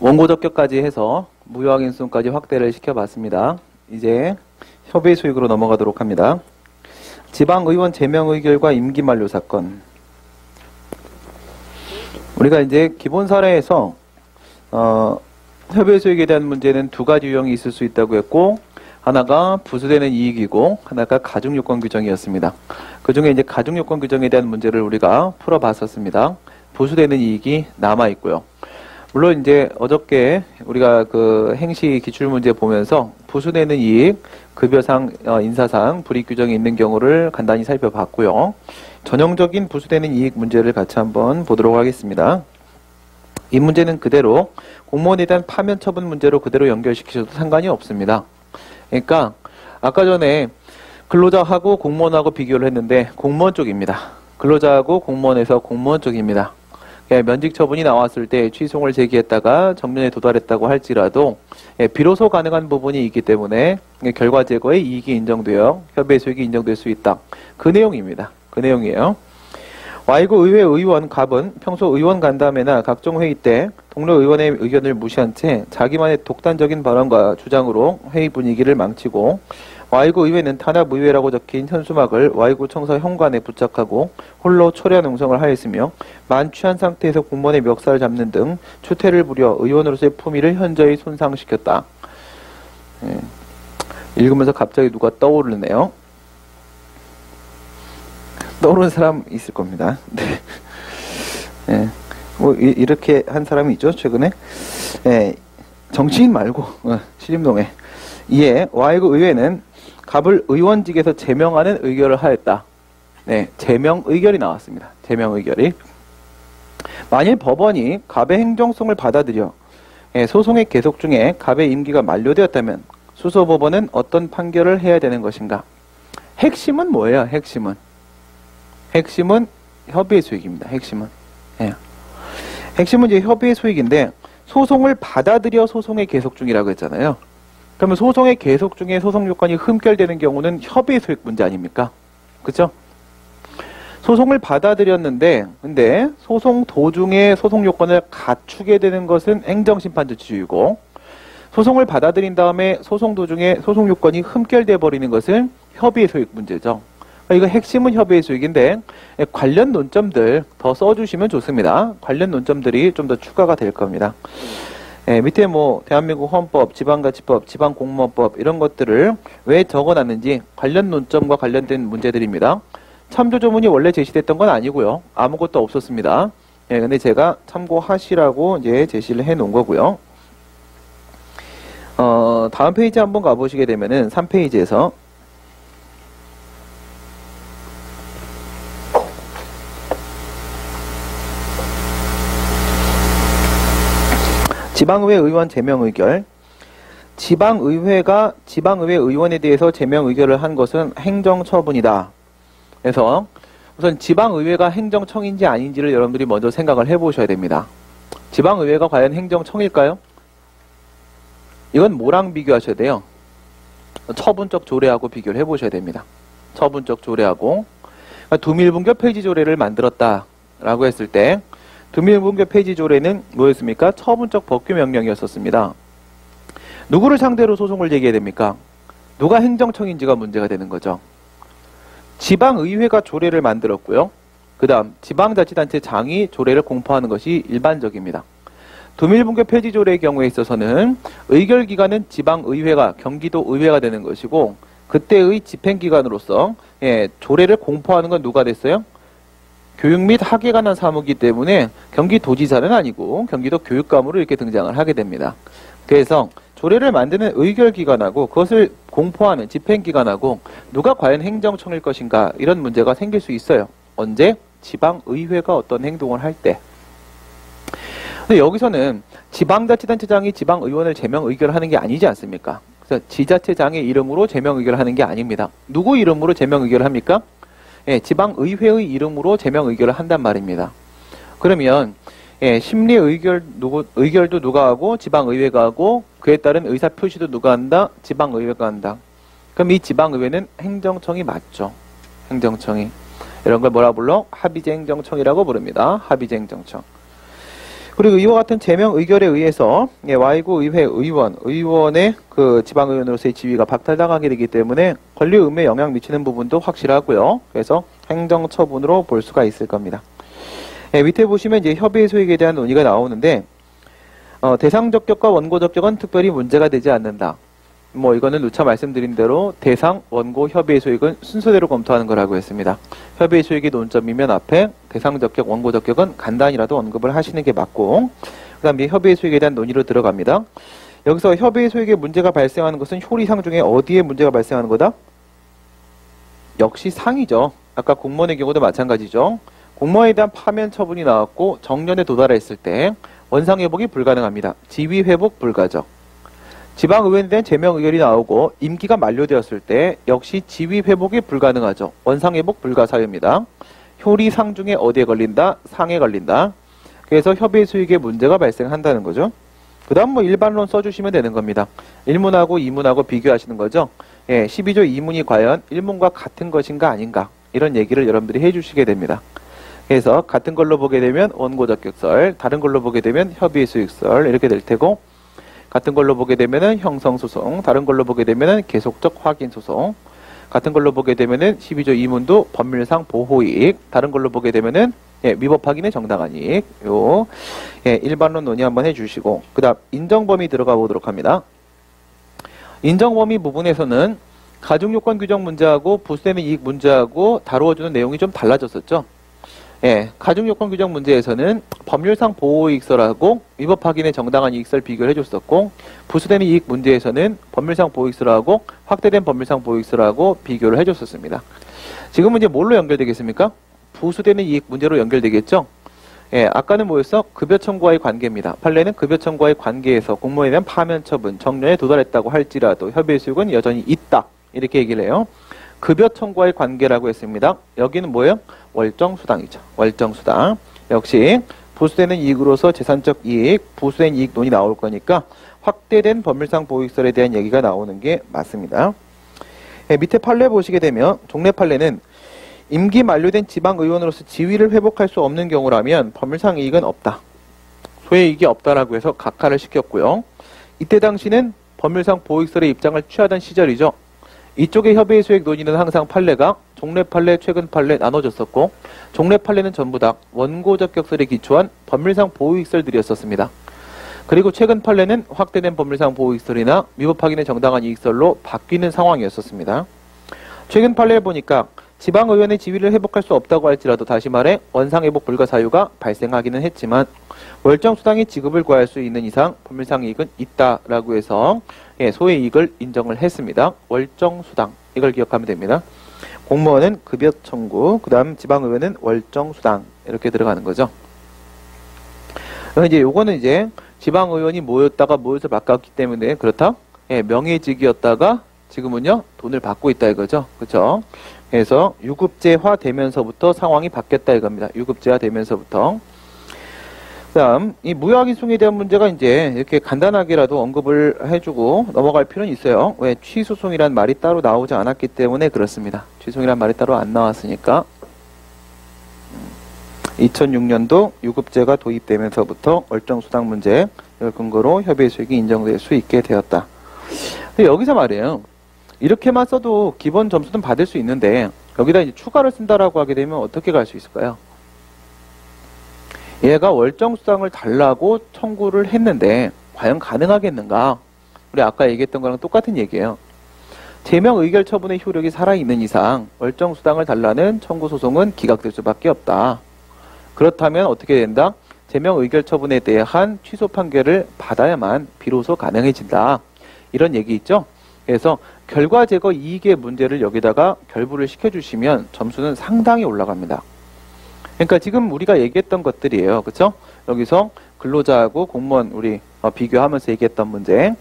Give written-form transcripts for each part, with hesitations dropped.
원고적격까지 해서 무효확인수까지 확대를 시켜봤습니다. 이제 협의 수익으로 넘어가도록 합니다. 지방의원 제명의결과 임기만료 사건. 우리가 이제 기본 사례에서 협의 수익에 대한 문제는 두 가지 유형이 있을 수 있다고 했고, 하나가 부수되는 이익이고 하나가 가중요건 규정이었습니다. 그 중에 이제 가중요건 규정에 대한 문제를 우리가 풀어봤었습니다. 부수되는 이익이 남아있고요. 물론 이제 어저께 우리가 그 행시 기출문제 보면서 부수되는 이익, 급여상, 인사상 불이익 규정이 있는 경우를 간단히 살펴봤고요. 전형적인 부수되는 이익 문제를 같이 한번 보도록 하겠습니다. 이 문제는 그대로 공무원에 대한 파면 처분 문제로 그대로 연결시키셔도 상관이 없습니다. 그러니까 아까 전에 근로자하고 공무원하고 비교를 했는데 공무원 쪽입니다. 근로자하고 공무원에서 공무원 쪽입니다. 면직 처분이 나왔을 때 취소를 제기했다가 정년에 도달했다고 할지라도 비로소 가능한 부분이 있기 때문에 결과 제거의 이익이 인정되어 협의의 수익이 인정될 수 있다. 그 내용입니다. 그 내용이에요. Y구 의회 의원 갑은 평소 의원 간담회나 각종 회의 때 동료 의원의 의견을 무시한 채 자기만의 독단적인 발언과 주장으로 회의 분위기를 망치고, Y구 의회는 탄압 의회라고 적힌 현수막을 Y구 청사 현관에 부착하고 홀로 초래한 농성을 하였으며, 만취한 상태에서 공무원의 멱살을 잡는 등 추태를 부려 의원으로서의 품위를 현저히 손상시켰다. 읽으면서 갑자기 누가 떠오르네요. 떠오르는 사람 있을 겁니다. 네. 네. 뭐 이렇게 한 사람이 있죠, 최근에. 네. 정치인 말고 신림동에. 이에 Y구 의회는 갑을 의원직에서 제명하는 의결을 하였다. 네, 제명 의결이 나왔습니다. 제명 의결이. 만일 법원이 갑의 행정송을 받아들여 소송의 계속 중에 갑의 임기가 만료되었다면 수소법원은 어떤 판결을 해야 되는 것인가? 핵심은 뭐예요? 핵심은 협의의 수익입니다. 핵심은. 예. 핵심은 이제 협의의 수익인데, 소송을 받아들여 소송의 계속 중이라고 했잖아요. 그러면 소송의 계속 중에 소송 요건이 흠결되는 경우는 협의의 수익 문제 아닙니까? 그죠? 소송을 받아들였는데, 근데 소송 도중에 소송 요건을 갖추게 되는 것은 행정심판조치주의고, 소송을 받아들인 다음에 소송 도중에 소송 요건이 흠결돼 버리는 것은 협의의 수익 문제죠. 이거 핵심은 협의의 수익인데, 관련 논점들 더 써주시면 좋습니다. 관련 논점들이 좀 더 추가가 될 겁니다. 밑에 뭐 대한민국 헌법, 지방자치법, 지방공무원법 이런 것들을 왜 적어놨는지 관련 논점과 관련된 문제들입니다. 참조조문이 원래 제시됐던 건 아니고요. 아무것도 없었습니다. 근데 제가 참고하시라고 이제 제시를 해 놓은 거고요. 다음 페이지 한번 가보시게 되면은 3페이지에서 지방의회 의원 제명 의결. 지방의회가 지방의회 의원에 대해서 제명 의결을 한 것은 행정처분이다. 그래서 우선 지방의회가 행정청인지 아닌지를 여러분들이 먼저 생각을 해보셔야 됩니다. 지방의회가 과연 행정청일까요? 이건 뭐랑 비교하셔야 돼요? 처분적 조례하고 비교를 해보셔야 됩니다. 처분적 조례하고. 그러니까 두밀분교 폐지 조례를 만들었다라고 했을 때, 두밀분교 폐지 조례는 뭐였습니까? 처분적 법규 명령이었었습니다. 누구를 상대로 소송을 제기해야 됩니까? 누가 행정청인지가 문제가 되는 거죠. 지방의회가 조례를 만들었고요. 그 다음 지방자치단체장이 조례를 공포하는 것이 일반적입니다. 두밀분교 폐지 조례의 경우에 있어서는 의결기관은 지방의회가 경기도의회가 되는 것이고, 그때의 집행기관으로서 조례를 공포하는 건 누가 됐어요? 교육 및 학에 관한 사무이기 때문에 경기도지사는 아니고 경기도 교육감으로 이렇게 등장을 하게 됩니다. 그래서 조례를 만드는 의결기관하고 그것을 공포하는 집행기관하고 누가 과연 행정청일 것인가, 이런 문제가 생길 수 있어요. 언제? 지방의회가 어떤 행동을 할 때. 근데 여기서는 지방자치단체장이 지방의원을 제명 의결하는 게 아니지 않습니까? 그래서 지자체장의 이름으로 제명 의결을 하는 게 아닙니다. 누구 이름으로 제명 의결을 합니까? 지방의회의 이름으로 제명 의결을 한단 말입니다. 그러면 심리 의결도 누가 하고 지방의회가 하고, 그에 따른 의사 표시도 누가 한다? 지방의회가 한다. 그럼 이 지방의회는 행정청이 맞죠. 행정청이. 이런 걸 뭐라 불러? 합의제 행정청이라고 부릅니다. 합의제 행정청. 그리고 이와 같은 제명 의결에 의해서 Y구 의회 의원의 그 지방의원으로서의 지위가 박탈당하게 되기 때문에 권리 의무에 영향 미치는 부분도 확실하고요. 그래서 행정처분으로 볼 수가 있을 겁니다. 밑에 보시면 이제 협의의 소익에 대한 논의가 나오는데 대상 적격과 원고 적격은 특별히 문제가 되지 않는다. 뭐 이거는 누차 말씀드린 대로 대상, 원고, 협의의 소익은 순서대로 검토하는 거라고 했습니다. 협의의 소익이 논점이면 앞에 대상 적격, 원고 적격은 간단히라도 언급을 하시는 게 맞고, 그 다음에 협의의 소익에 대한 논의로 들어갑니다. 여기서 협의의 소익에 문제가 발생하는 것은 효리상 중에 어디에 문제가 발생하는 거다? 역시 상이죠. 아까 공무원의 경우도 마찬가지죠. 공무원에 대한 파면 처분이 나왔고 정년에 도달했을 때 원상회복이 불가능합니다. 지위회복 불가죠. 지방의원에 대한 제명 의결이 나오고 임기가 만료되었을 때 역시 지위회복이 불가능하죠. 원상회복 불가사유입니다. 효리상 중에 어디에 걸린다? 상에 걸린다. 그래서 협의 수익에 문제가 발생한다는 거죠. 그 다음 뭐 일반론 써주시면 되는 겁니다. 1문하고 2문하고 비교하시는 거죠. 12조 2문이 과연 1문과 같은 것인가 아닌가 이런 얘기를 여러분들이 해주시게 됩니다. 그래서 같은 걸로 보게 되면 원고 적격설, 다른 걸로 보게 되면 협의 수익설 이렇게 될 테고, 같은 걸로 보게 되면은 형성소송, 다른 걸로 보게 되면은 계속적 확인소송, 같은 걸로 보게 되면은 12조 2문도 법률상 보호이익, 다른 걸로 보게 되면은 위법 확인의 정당한 이익. 일반론 논의 한번 해주시고, 그 다음 인정범위 들어가 보도록 합니다. 인정범위 부분에서는 가중요건 규정 문제하고 부수되는 이익 문제하고 다루어주는 내용이 좀 달라졌었죠. 가중요건 규정 문제에서는 법률상 보호이익설하고 위법 확인의 정당한 이익설 비교를 해줬었고, 부수되는 이익 문제에서는 법률상 보호이익설하고 확대된 법률상 보호이익설하고 비교를 해줬었습니다. 지금은 이제 뭘로 연결되겠습니까? 부수되는 이익 문제로 연결되겠죠? 아까는 뭐였어? 급여 청구와의 관계입니다. 판례는 급여 청구와의 관계에서 공무원에 대한 파면 처분, 정년에 도달했다고 할지라도 협의의 수익은 여전히 있다. 이렇게 얘기를 해요. 급여 청구와의 관계라고 했습니다. 여기는 뭐예요? 월정수당이죠. 월정수당. 역시 부수되는 이익으로서 재산적 이익, 부수된 이익 논이 나올 거니까 확대된 법률상 보호이익설에 대한 얘기가 나오는 게 맞습니다. 밑에 판례 보시게 되면 종래 판례는 임기 만료된 지방의원으로서 지위를 회복할 수 없는 경우라면 법률상 이익은 없다. 소외이익이 없다라고 해서 각하를 시켰고요. 이때 당시는 법률상 보호이익설의 입장을 취하던 시절이죠. 이쪽의 협의의 수익 논의는 항상 판례가 종래 판례, 최근 판례 나눠졌었고, 종래 판례는 전부 다 원고 적격설에 기초한 법률상 보호이익설들이었었습니다. 그리고 최근 판례는 확대된 법률상 보호이익설이나 위법 확인의 정당한 이익설로 바뀌는 상황이었었습니다. 최근 판례에 보니까 지방의원의 지위를 회복할 수 없다고 할지라도 다시 말해 원상회복 불가 사유가 발생하기는 했지만 월정수당의 지급을 구할 수 있는 이상 법률상 이익은 있다라고 해서 소의 이익을 인정을 했습니다. 월정수당 이걸 기억하면 됩니다. 공무원은 급여 청구, 그 다음 지방의원은 월정수당 이렇게 들어가는 거죠. 이제 요거는 이제 지방의원이 뭐였다가 뭐여서 바꿨기 때문에 그렇다. 명예직이었다가 지금은요 돈을 받고 있다 이거죠. 그렇죠? 그래서 유급제화 되면서부터 상황이 바뀌었다 이겁니다. 유급제화 되면서부터. 그다음 이 무효확인소송에 대한 문제가 이제 이렇게 간단하게라도 언급을 해주고 넘어갈 필요는 있어요. 왜? 취소송이란 말이 따로 나오지 않았기 때문에 그렇습니다. 취소송이란 말이 따로 안 나왔으니까. 2006년도 유급제가 도입되면서부터 월정수당 문제 이걸 근거로 협의의 수익이 인정될 수 있게 되었다. 근데 여기서 말이에요. 이렇게만 써도 기본 점수는 받을 수 있는데 여기다 이제 추가를 쓴다라고 하게 되면 어떻게 갈 수 있을까요? 얘가 월정수당을 달라고 청구를 했는데 과연 가능하겠는가? 우리 아까 얘기했던 거랑 똑같은 얘기예요. 제명 의결 처분의 효력이 살아있는 이상 월정수당을 달라는 청구 소송은 기각될 수밖에 없다. 그렇다면 어떻게 된다? 제명 의결 처분에 대한 취소 판결을 받아야만 비로소 가능해진다. 이런 얘기 있죠? 그래서 결과 제거 이익의 문제를 여기다가 결부를 시켜주시면 점수는 상당히 올라갑니다. 그러니까 지금 우리가 얘기했던 것들이에요. 그렇죠? 여기서 근로자하고 공무원 우리 비교하면서 얘기했던 문제.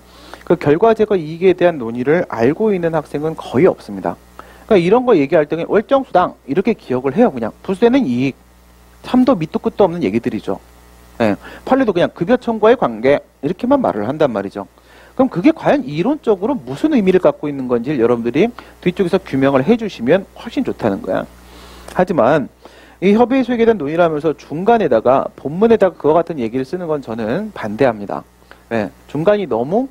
그 결과 제거 이익에 대한 논의를 알고 있는 학생은 거의 없습니다. 그러니까 이런 거 얘기할 때는 월정수당 이렇게 기억을 해요. 그냥 부수되는 이익. 참도 밑도 끝도 없는 얘기들이죠. 판례도 그냥 급여 청구와의 관계 이렇게만 말을 한단 말이죠. 그럼 그게 과연 이론적으로 무슨 의미를 갖고 있는 건지 여러분들이 뒤쪽에서 규명을 해주시면 훨씬 좋다는 거야. 하지만 이 협의의 수익에 대한 논의라면서 중간에다가 본문에다가 그와 같은 얘기를 쓰는 건 저는 반대합니다. 예, 중간이 너무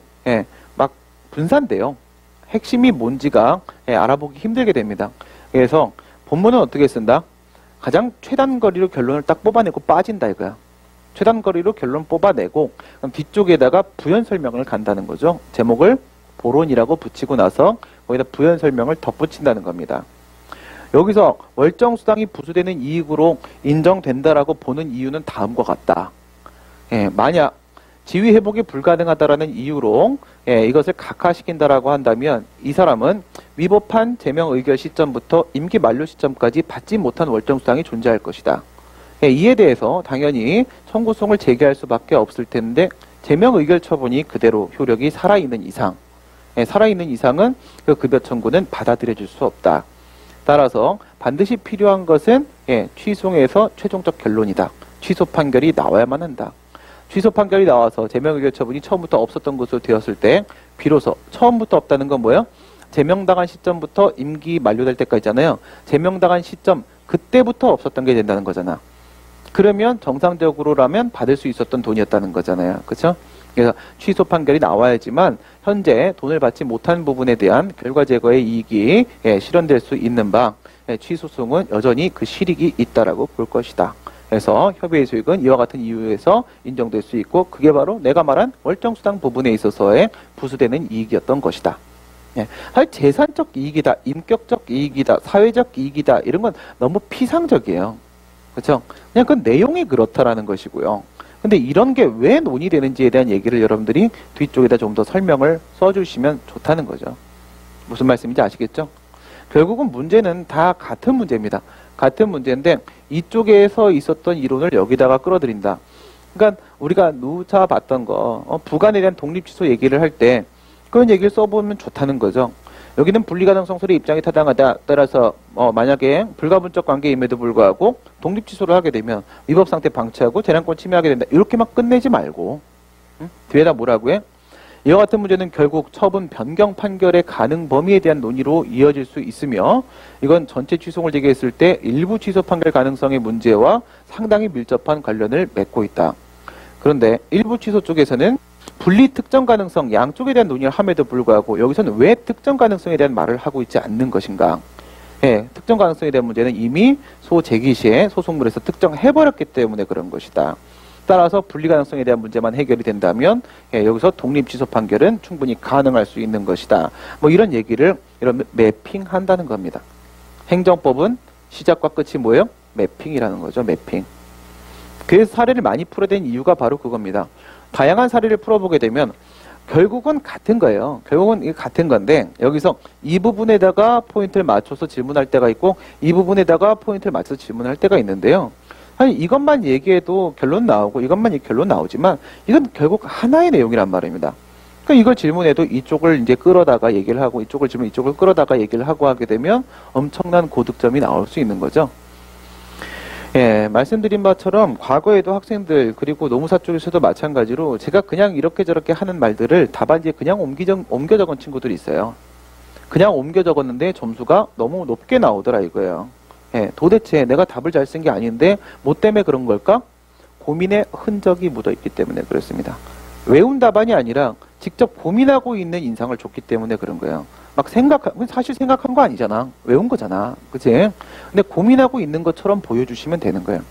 막 분산돼요. 핵심이 뭔지가 알아보기 힘들게 됩니다. 그래서 본문은 어떻게 쓴다? 가장 최단거리로 결론을 딱 뽑아내고 빠진다 이거야. 최단거리로 결론 뽑아내고 그럼 뒤쪽에다가 부연 설명을 간다는 거죠. 제목을 보론이라고 붙이고 나서 거기다 부연 설명을 덧붙인다는 겁니다. 여기서 월정수당이 부수되는 이익으로 인정된다라고 보는 이유는 다음과 같다. 만약 지위 회복이 불가능하다라는 이유로 이것을 각하시킨다라고 한다면 이 사람은 위법한 제명 의결 시점부터 임기 만료 시점까지 받지 못한 월정수당이 존재할 것이다. 이에 대해서 당연히 청구송을 제기할 수밖에 없을 텐데 제명 의결 처분이 그대로 효력이 살아있는 이상 살아있는 이상은 그 급여 청구는 받아들여질 수 없다. 따라서 반드시 필요한 것은 취소에서 최종적 결론이다. 취소 판결이 나와야만 한다. 취소 판결이 나와서 제명 의결 처분이 처음부터 없었던 것으로 되었을 때 비로소 처음부터 없다는 건 뭐예요? 제명당한 시점부터 임기 만료될 때까지잖아요. 제명당한 시점 그때부터 없었던 게 된다는 거잖아. 그러면 정상적으로라면 받을 수 있었던 돈이었다는 거잖아요. 그렇죠? 그래서 취소 판결이 나와야지만 현재 돈을 받지 못한 부분에 대한 결과 제거의 이익이 실현될 수 있는 바 취소송은 여전히 그 실익이 있다라고 볼 것이다. 그래서 협의의 수익은 이와 같은 이유에서 인정될 수 있고 그게 바로 내가 말한 월정수당 부분에 있어서의 부수되는 이익이었던 것이다. 사실 재산적 이익이다, 인격적 이익이다, 사회적 이익이다 이런 건 너무 피상적이에요. 그렇죠? 그냥 그 내용이 그렇다라는 것이고요. 근데 이런 게 왜 논의되는지에 대한 얘기를 여러분들이 뒤쪽에다 좀 더 설명을 써주시면 좋다는 거죠. 무슨 말씀인지 아시겠죠? 결국은 문제는 다 같은 문제입니다. 같은 문제인데 이쪽에서 있었던 이론을 여기다가 끌어들인다. 그러니까 우리가 누차 봤던 거 부관에 대한 독립 취소 얘기를 할 때 그런 얘기를 써보면 좋다는 거죠. 여기는 분리가능성설의 입장이 타당하다. 따라서 만약에 불가분적 관계임에도 불구하고 독립 취소를 하게 되면 위법 상태 방치하고 재량권 침해하게 된다. 이렇게 막 끝내지 말고 뒤에다 뭐라고 해? 이와 같은 문제는 결국 처분 변경 판결의 가능 범위에 대한 논의로 이어질 수 있으며 이건 전체 취소를 제기했을 때 일부 취소 판결 가능성의 문제와 상당히 밀접한 관련을 맺고 있다. 그런데 일부 취소 쪽에서는 분리 특정 가능성 양쪽에 대한 논의를 함에도 불구하고 여기서는 왜 특정 가능성에 대한 말을 하고 있지 않는 것인가? 특정 가능성에 대한 문제는 이미 소 제기 시에 소송물에서 특정해버렸기 때문에 그런 것이다. 따라서 분리 가능성에 대한 문제만 해결이 된다면 여기서 독립 취소 판결은 충분히 가능할 수 있는 것이다. 뭐 이런 얘기를 이런 매핑한다는 겁니다. 행정법은 시작과 끝이 뭐예요? 매핑이라는 거죠. 매핑. 그래서 사례를 많이 풀어낸 이유가 바로 그겁니다. 다양한 사례를 풀어보게 되면 결국은 같은 거예요. 결국은 이게 같은 건데 여기서 이 부분에다가 포인트를 맞춰서 질문할 때가 있고 이 부분에다가 포인트를 맞춰서 질문할 때가 있는데요. 아니 이것만 얘기해도 결론 나오고 이것만 결론 나오지만 이건 결국 하나의 내용이란 말입니다. 그러니까 이걸 질문해도 이쪽을 이제 끌어다가 얘기를 하고 이쪽을 질문 이쪽을 끌어다가 얘기를 하고 하게 되면 엄청난 고득점이 나올 수 있는 거죠. 말씀드린 바처럼 과거에도 학생들 그리고 노무사 쪽에서도 마찬가지로 제가 그냥 이렇게 저렇게 하는 말들을 답안지에 그냥 옮겨 적은 친구들이 있어요. 그냥 옮겨 적었는데 점수가 너무 높게 나오더라 이거예요. 도대체 내가 답을 잘 쓴 게 아닌데 뭐 때문에 그런 걸까? 고민의 흔적이 묻어있기 때문에 그렇습니다. 외운 답안이 아니라 직접 고민하고 있는 인상을 줬기 때문에 그런 거예요. 막 사실 생각한 거 아니잖아. 외운 거잖아. 그치? 근데 고민하고 있는 것처럼 보여주시면 되는 거예요.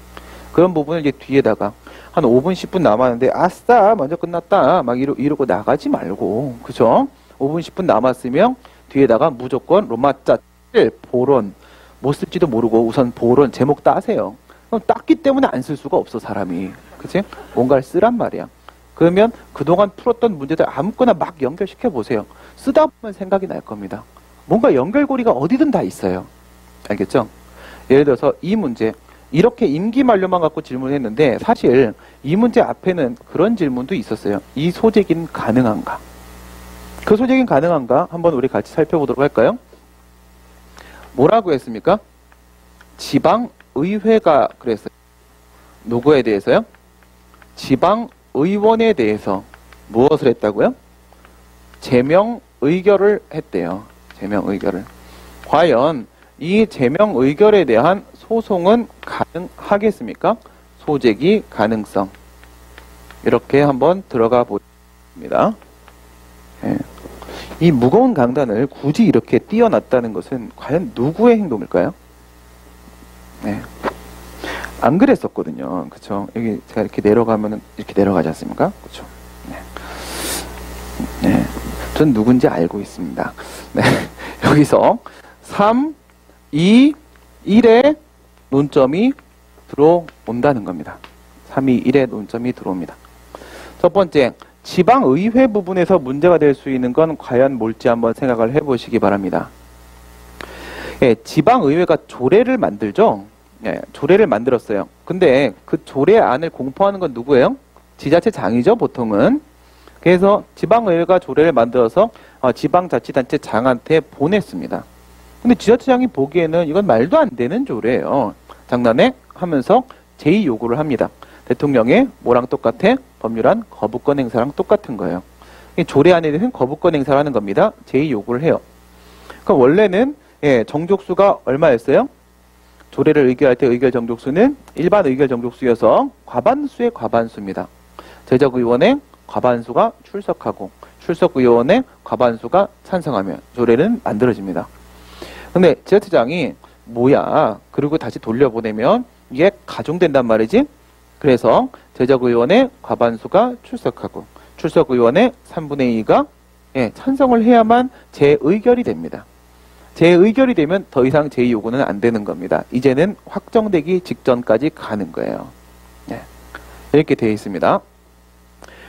그런 부분을 이제 뒤에다가 한 5분, 10분 남았는데 아싸! 먼저 끝났다. 막 이러고 나가지 말고. 그죠? 5분, 10분 남았으면 뒤에다가 무조건 로마자 7, 보론. 못 쓸지도 모르고 우선 보론 제목 따세요. 그럼 땄기 때문에 안 쓸 수가 없어, 사람이. 그치? 뭔가를 쓰란 말이야. 그러면 그동안 풀었던 문제들 아무거나 막 연결시켜 보세요. 쓰다 보면 생각이 날 겁니다. 뭔가 연결고리가 어디든 다 있어요. 알겠죠? 예를 들어서 이 문제, 이렇게 임기 만료만 갖고 질문했는데 사실 이 문제 앞에는 그런 질문도 있었어요. 이 소재기는 가능한가? 그 소재기는 가능한가? 한번 우리 같이 살펴보도록 할까요? 뭐라고 했습니까? 지방의회가 그랬어요. 누구에 대해서요? 지방의원에 대해서 무엇을 했다고요? 제명 의결을 했대요. 제명 의결을. 과연 이 제명 의결에 대한 소송은 가능하겠습니까? 소재기 가능성. 이렇게 한번 들어가 보겠습니다. 예. 이 무거운 강단을 굳이 이렇게 띄어놨다는 것은 과연 누구의 행동일까요? 네. 안 그랬었거든요. 그쵸? 여기 제가 이렇게 내려가면은 이렇게 내려가지 않습니까? 그쵸? 네. 네. 전 누군지 알고 있습니다. 네. 여기서 3, 2, 1의 논점이 들어온다는 겁니다. 3, 2, 1의 논점이 들어옵니다. 첫 번째, 지방의회 부분에서 문제가 될 수 있는 건 과연 뭘지 한번 생각을 해보시기 바랍니다. 예, 지방의회가 조례를 만들죠? 예, 조례를 만들었어요. 근데 그 조례안을 공포하는 건 누구예요? 지자체장이죠, 보통은. 그래서 지방의회가 조례를 만들어서 지방자치단체장한테 보냈습니다. 근데 지자체장이 보기에는 이건 말도 안 되는 조례예요. 장난해? 하면서 제의 요구를 합니다. 대통령의 뭐랑 똑같아? 법률안 거부권 행사랑 똑같은 거예요. 조례안에 대해서는 거부권 행사를 하는 겁니다. 제의 요구를 해요. 그러니까 원래는 정족수가 얼마였어요? 조례를 의결할 때 의결 정족수는 일반 의결 정족수여서 과반수의 과반수입니다. 제적의원의 과반수가 출석하고 출석의원의 과반수가 찬성하면 조례는 만들어집니다. 근데 지자체장이 뭐야? 그리고 다시 돌려보내면 이게 가중된단 말이지? 그래서 제적의원의 과반수가 출석하고 출석의원의 3분의 2가 찬성을 해야만 재의결이 됩니다. 재의결이 되면 더 이상 제의 요구는 안 되는 겁니다. 이제는 확정되기 직전까지 가는 거예요. 이렇게 되어 있습니다.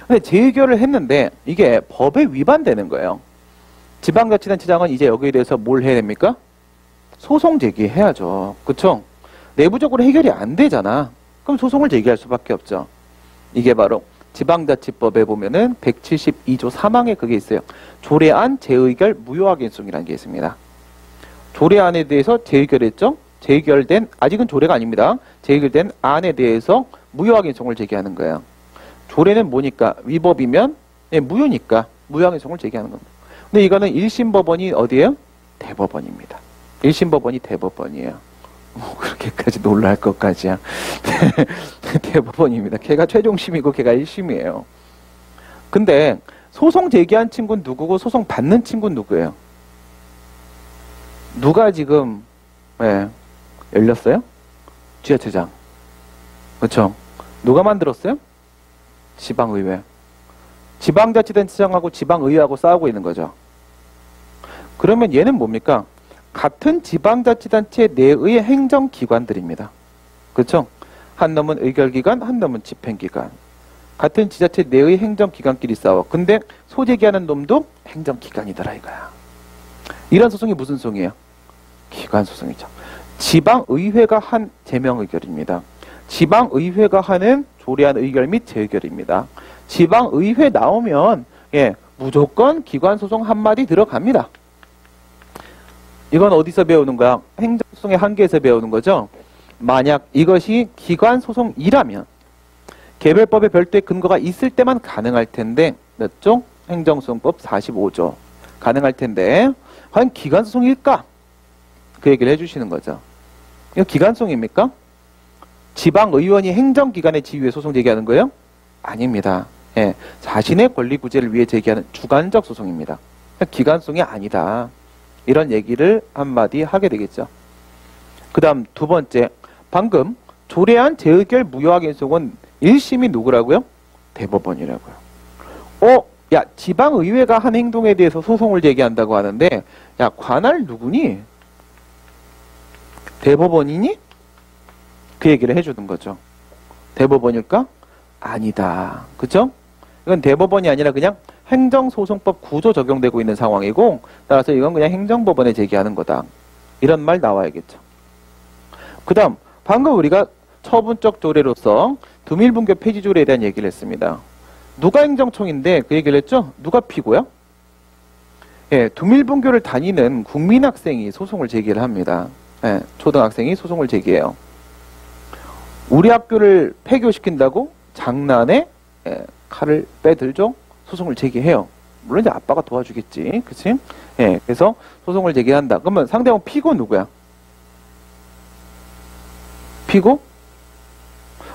근데 재의결을 했는데 이게 법에 위반되는 거예요. 지방자치단체장은 이제 여기에 대해서 뭘 해야 됩니까? 소송 제기해야죠. 그쵸? 내부적으로 해결이 안 되잖아. 그럼 소송을 제기할 수밖에 없죠. 이게 바로 지방자치법에 보면은 172조 3항에 그게 있어요. 조례안 재의결 무효확인성이라는 게 있습니다. 조례안에 대해서 재의결했죠? 재의결된, 아직은 조례가 아닙니다. 재의결된 안에 대해서 무효확인성을 제기하는 거예요. 조례는 뭐니까? 위법이면 무효니까 무효확인성을 제기하는 겁니다. 근데 이거는 1심 법원이 어디예요? 대법원입니다. 1심 법원이 대법원이에요. 그렇게까지 놀랄 것까지야. 대법원입니다. 걔가 최종심이고 걔가 1심이에요. 근데 소송 제기한 친구는 누구고 소송 받는 친구는 누구예요? 누가 지금 열렸어요? 지자체장. 그렇죠? 누가 만들었어요? 지방의회. 지방자치단체장하고 지방의회하고 싸우고 있는 거죠. 그러면 얘는 뭡니까? 같은 지방자치단체 내의 행정기관들입니다. 그렇죠? 한 놈은 의결기관, 한 놈은 집행기관. 같은 지자체 내의 행정기관끼리 싸워. 근데 소재기하는 놈도 행정기관이더라 이거야. 이런 소송이 무슨 소송이에요? 기관소송이죠. 지방의회가 한 제명의결입니다. 지방의회가 하는 조례안 의결 및 재의결입니다. 지방의회 나오면 무조건 기관소송 한마디 들어갑니다. 이건 어디서 배우는 거야? 행정소송의 한계에서 배우는 거죠. 만약 이것이 기관소송이라면 개별법에 별도의 근거가 있을 때만 가능할 텐데 몇 조? 행정소송법 45조 가능할 텐데 과연 기관소송일까? 그 얘기를 해주시는 거죠. 이거 기관소송입니까? 지방의원이 행정기관의 지위에 소송 제기하는 거예요? 아닙니다. 자신의 권리구제를 위해 제기하는 주관적 소송입니다. 기관소송이 아니다. 이런 얘기를 한마디 하게 되겠죠. 그 다음 두 번째, 방금 조례안 재의결 무효확인소송은 1심이 누구라고요? 대법원이라고요. 야, 지방의회가 한 행동에 대해서 소송을 제기한다고 하는데 야, 관할 누구니? 대법원이니? 그 얘기를 해주는 거죠. 대법원일까? 아니다. 그쵸? 이건 대법원이 아니라 그냥 행정소송법 구조 적용되고 있는 상황이고 따라서 이건 그냥 행정법원에 제기하는 거다. 이런 말 나와야겠죠. 그 다음 방금 우리가 처분적 조례로서 두밀분교 폐지 조례에 대한 얘기를 했습니다. 누가 행정청인데 그 얘기를 했죠? 누가 피고요? 두밀분교를 다니는 국민학생이 소송을 제기를 합니다. 초등학생이 소송을 제기해요. 우리 학교를 폐교시킨다고 장난에 칼을 빼들죠? 소송을 제기해요. 물론 이제 아빠가 도와주겠지. 그치? 그래서 소송을 제기한다. 그러면 상대방 피고 누구야? 피고?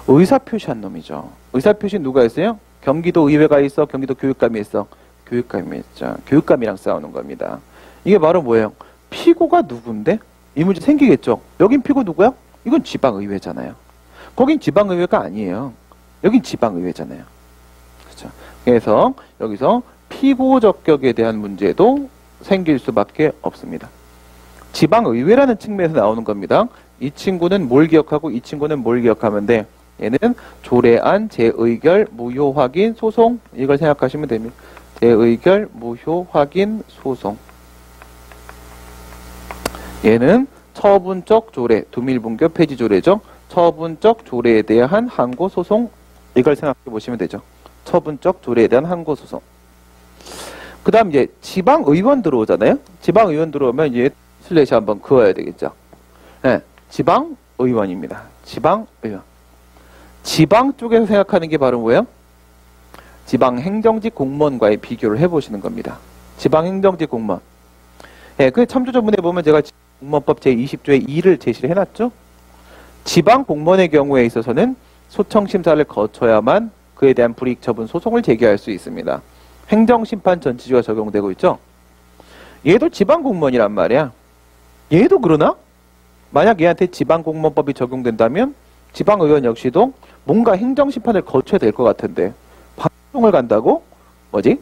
의사표시한 놈이죠. 의사표시 누가 있어요? 경기도 의회가 있어, 경기도 교육감이 있어. 교육감이 있죠. 교육감이랑 싸우는 겁니다. 이게 바로 뭐예요? 피고가 누군데? 이 문제 생기겠죠. 여긴 피고 누구야? 이건 지방의회잖아요. 거긴 지방의회가 아니에요. 여긴 지방의회잖아요. 그렇죠. 그래서 여기서 피고 적격에 대한 문제도 생길 수밖에 없습니다. 지방의회라는 측면에서 나오는 겁니다. 이 친구는 뭘 기억하고 이 친구는 뭘 기억하면 돼? 얘는 조례안, 재의결, 무효 확인, 소송 이걸 생각하시면 됩니다. 재의결, 무효 확인, 소송. 얘는 처분적 조례, 두밀분교 폐지 조례죠. 처분적 조례에 대한 항고 소송 이걸 생각해 보시면 되죠. 처분적 조례에 대한 항고 소송. 그 다음 이제 지방의원 들어오잖아요. 지방의원 들어오면 이제 슬래시 한번 그어야 되겠죠. 네, 지방의원입니다. 지방의원. 지방 쪽에서 생각하는 게 바로 뭐예요? 지방행정직 공무원과의 비교를 해보시는 겁니다. 지방행정직 공무원. 네, 그 참조전문에 보면 제가 공무원법 제20조의 2를 제시를 해놨죠. 지방 공무원의 경우에 있어서는 소청심사를 거쳐야만 그에 대한 불이익 처분 소송을 제기할 수 있습니다. 행정심판 전치주가 적용되고 있죠. 얘도 지방 공무원이란 말이야. 얘도 그러나? 만약 얘한테 지방공무원법이 적용된다면 지방의원 역시도 뭔가 행정심판을 거쳐야 될 것 같은데 방송을 간다고? 뭐지?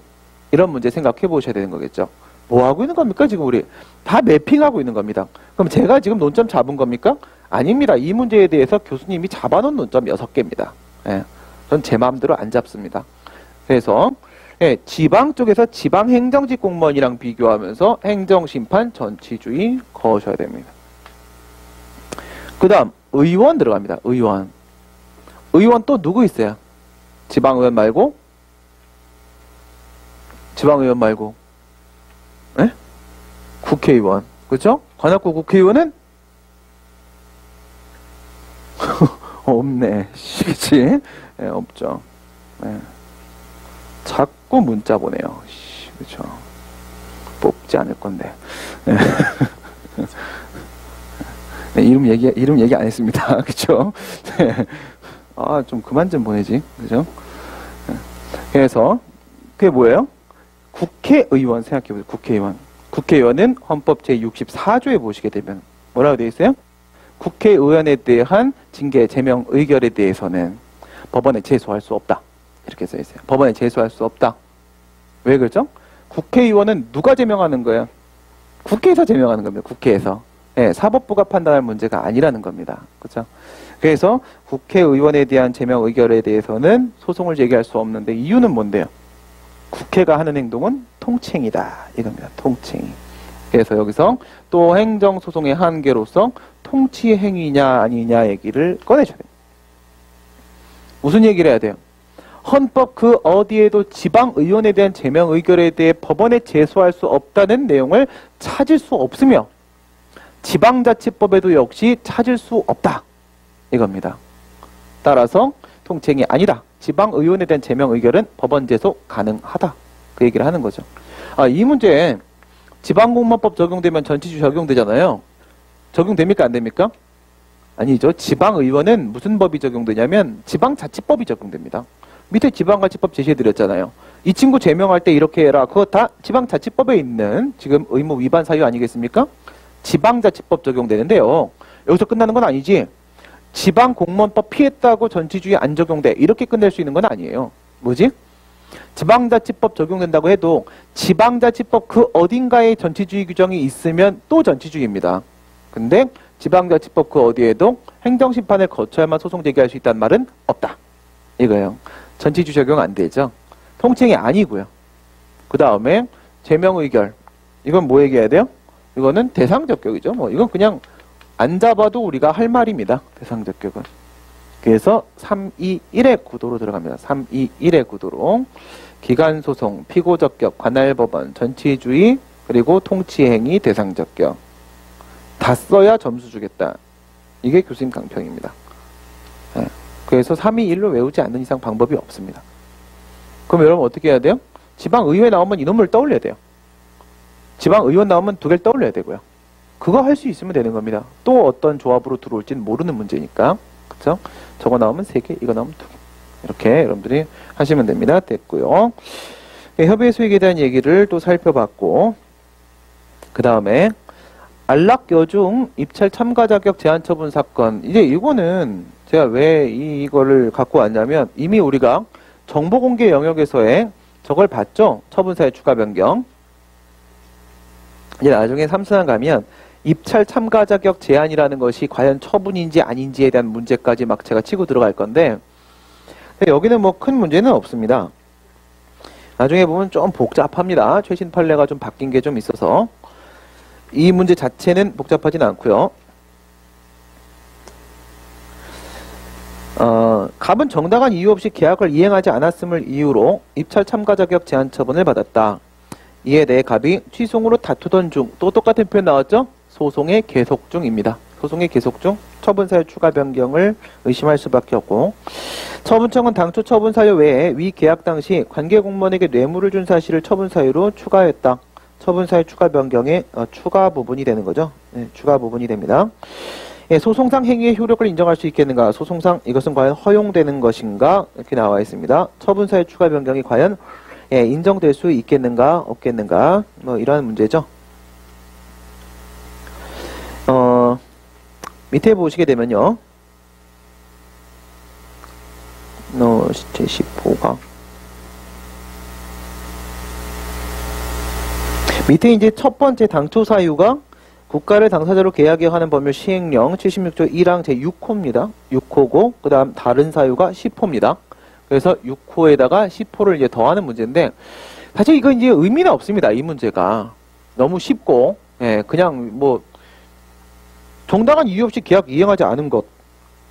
이런 문제 생각해 보셔야 되는 거겠죠. 뭐 하고 있는 겁니까? 지금 우리 다 매핑하고 있는 겁니다. 그럼 제가 지금 논점 잡은 겁니까? 아닙니다. 이 문제에 대해서 교수님이 잡아놓은 논점 6개입니다. 예, 전 제 마음대로 안 잡습니다. 그래서 예, 지방 쪽에서 지방행정직 공무원이랑 비교하면서 행정심판 전치주의 거셔야 됩니다. 그 다음 의원 들어갑니다. 의원. 의원 또 누구 있어요? 지방의원 말고? 지방의원 말고. 예? 국회의원. 그렇죠? 관악구 국회의원은? 없네. 그치? 예, 없죠. 예. 자꾸 문자 보내요. 그렇죠? 뽑지 않을 건데. 예. 네, 이름 얘기 안 했습니다. 그쵸? 네. 아, 좀 그만 좀 보내지. 그죠? 네. 그래서, 그게 뭐예요? 국회의원 생각해보세요. 국회의원. 국회의원은 헌법 제64조에 보시게 되면 뭐라고 되어 있어요? 국회의원에 대한 징계, 제명, 의결에 대해서는 법원에 제소할 수 없다. 이렇게 써 있어요. 법원에 제소할 수 없다. 왜 그렇죠? 국회의원은 누가 제명하는 거예요? 국회에서 제명하는 겁니다. 국회에서. 네, 사법부가 판단할 문제가 아니라는 겁니다. 그렇죠? 그래서 국회의원에 대한 제명 의결에 대해서는 소송을 제기할 수 없는데 이유는 뭔데요? 국회가 하는 행동은 통칭이다. 이겁니다. 통칭. 그래서 여기서 또 행정소송의 한계로서 통치 행위냐 아니냐 얘기를 꺼내줘야 돼요. 무슨 얘기를 해야 돼요? 헌법 그 어디에도 지방의원에 대한 제명 의결에 대해 법원에 제소할 수 없다는 내용을 찾을 수 없으며 지방자치법에도 역시 찾을 수 없다. 이겁니다. 따라서 통칭이 아니다. 지방의원에 대한 제명 의결은 법원 제소 가능하다. 그 얘기를 하는 거죠. 아, 이 문제 지방공무원법 적용되면 전치주 적용되잖아요. 적용됩니까? 안 됩니까? 아니죠. 지방의원은 무슨 법이 적용되냐면 지방자치법이 적용됩니다. 밑에 지방자치법 제시해드렸잖아요. 이 친구 제명할 때 이렇게 해라. 그거 다 지방자치법에 있는 지금 의무 위반 사유 아니겠습니까? 지방자치법 적용되는데요. 여기서 끝나는 건 아니지. 지방공무원법 피했다고 전치주의 안 적용돼. 이렇게 끝낼 수 있는 건 아니에요. 뭐지? 지방자치법 적용된다고 해도 지방자치법 그 어딘가에 전치주의 규정이 있으면 또 전치주의입니다. 근데 지방자치법 그 어디에도 행정심판을 거쳐야만 소송 제기할 수 있다는 말은 없다. 이거예요. 전치주의 적용 안 되죠. 통칭이 아니고요. 그 다음에 제명의결. 이건 뭐 얘기해야 돼요? 이거는 대상적격이죠. 뭐 이건 그냥 안 잡아도 우리가 할 말입니다. 대상적격은. 그래서 321의 구도로 들어갑니다. 321의 구도로 기간소송, 피고적격, 관할법원, 전치주의, 그리고 통치행위, 대상적격. 다 써야 점수 주겠다. 이게 교수님 강평입니다. 네. 그래서 321로 외우지 않는 이상 방법이 없습니다. 그럼 여러분 어떻게 해야 돼요? 지방의회 나오면 이놈을 떠올려야 돼요. 지방의원 나오면 두 개를 떠올려야 되고요. 그거 할 수 있으면 되는 겁니다. 또 어떤 조합으로 들어올지는 모르는 문제니까. 그쵸? 저거 나오면 3개, 이거 나오면 2개. 이렇게 여러분들이 하시면 됩니다. 됐고요. 네, 협의의 수익에 대한 얘기를 또 살펴봤고, 그 다음에 안락여중 입찰 참가 자격 제한 처분 사건. 이제 이거는 제가 왜 이거를 갖고 왔냐면 이미 우리가 정보공개 영역에서의 저걸 봤죠? 처분사의 추가 변경. 이제 나중에 3수항 가면 입찰 참가 자격 제한이라는 것이 과연 처분인지 아닌지에 대한 문제까지 막 제가 치고 들어갈 건데 여기는 뭐 큰 문제는 없습니다. 나중에 보면 좀 복잡합니다. 최신 판례가 좀 바뀐 게 좀 있어서 이 문제 자체는 복잡하진 않고요. 갑은 정당한 이유 없이 계약을 이행하지 않았음을 이유로 입찰 참가 자격 제한 처분을 받았다. 이에 대해 갑이 취소로 다투던 중, 또 똑같은 표현 나왔죠? 소송의 계속 중입니다. 소송의 계속 중, 처분사유 추가 변경을 의심할 수밖에 없고, 처분청은 당초 처분사유 외에 위 계약 당시 관계공무원에게 뇌물을 준 사실을 처분사유로 추가했다. 처분사유 추가 변경의 추가 부분이 되는 거죠. 네, 추가 부분이 됩니다. 예, 소송상 행위의 효력을 인정할 수 있겠는가? 소송상 이것은 과연 허용되는 것인가? 이렇게 나와 있습니다. 처분사유 추가 변경이 과연 인정될 수 있겠는가? 없겠는가? 뭐 이런 문제죠. 밑에 보시게 되면요. 제 10호가 밑에 이제 첫 번째 당초 사유가 국가를 당사자로 계약에 하는 법률 시행령 76조 1항 제6호입니다. 6호고 그 다음 다른 사유가 10호입니다. 그래서 6호에다가 10호를 이제 더하는 문제인데 사실 이거 이제 의미는 없습니다. 이 문제가 너무 쉽고 그냥 뭐 정당한 이유 없이 계약 이행하지 않은 것.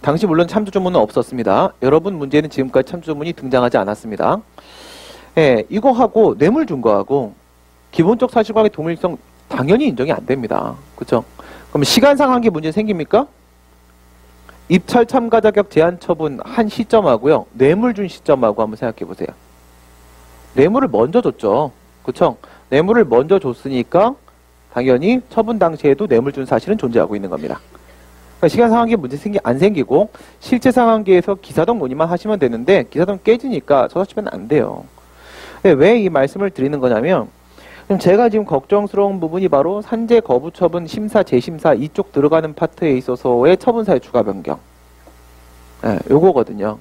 당시 물론 참조조문은 없었습니다. 여러분 문제는 지금까지 참조조문이 등장하지 않았습니다. 이거 하고 뇌물 준 거하고 기본적 사실관계 동일성 당연히 인정이 안 됩니다. 그렇죠? 그럼 시간상 한계 문제 생깁니까? 입찰 참가 자격 제한 처분 한 시점하고요. 뇌물 준 시점하고 한번 생각해 보세요. 뇌물을 먼저 줬죠. 그렇죠? 뇌물을 먼저 줬으니까 당연히 처분 당시에도 뇌물 준 사실은 존재하고 있는 겁니다. 그러니까 시간 상한계 문제 안 생기고 실제 상한계에서 기사동 논의만 하시면 되는데 기사동 깨지니까 처사치면 안 돼요. 왜 이 말씀을 드리는 거냐면 제가 지금 걱정스러운 부분이 바로 산재 거부 처분 심사 재심사 이쪽 들어가는 파트에 있어서의 처분사의 추가 변경. 요거거든요.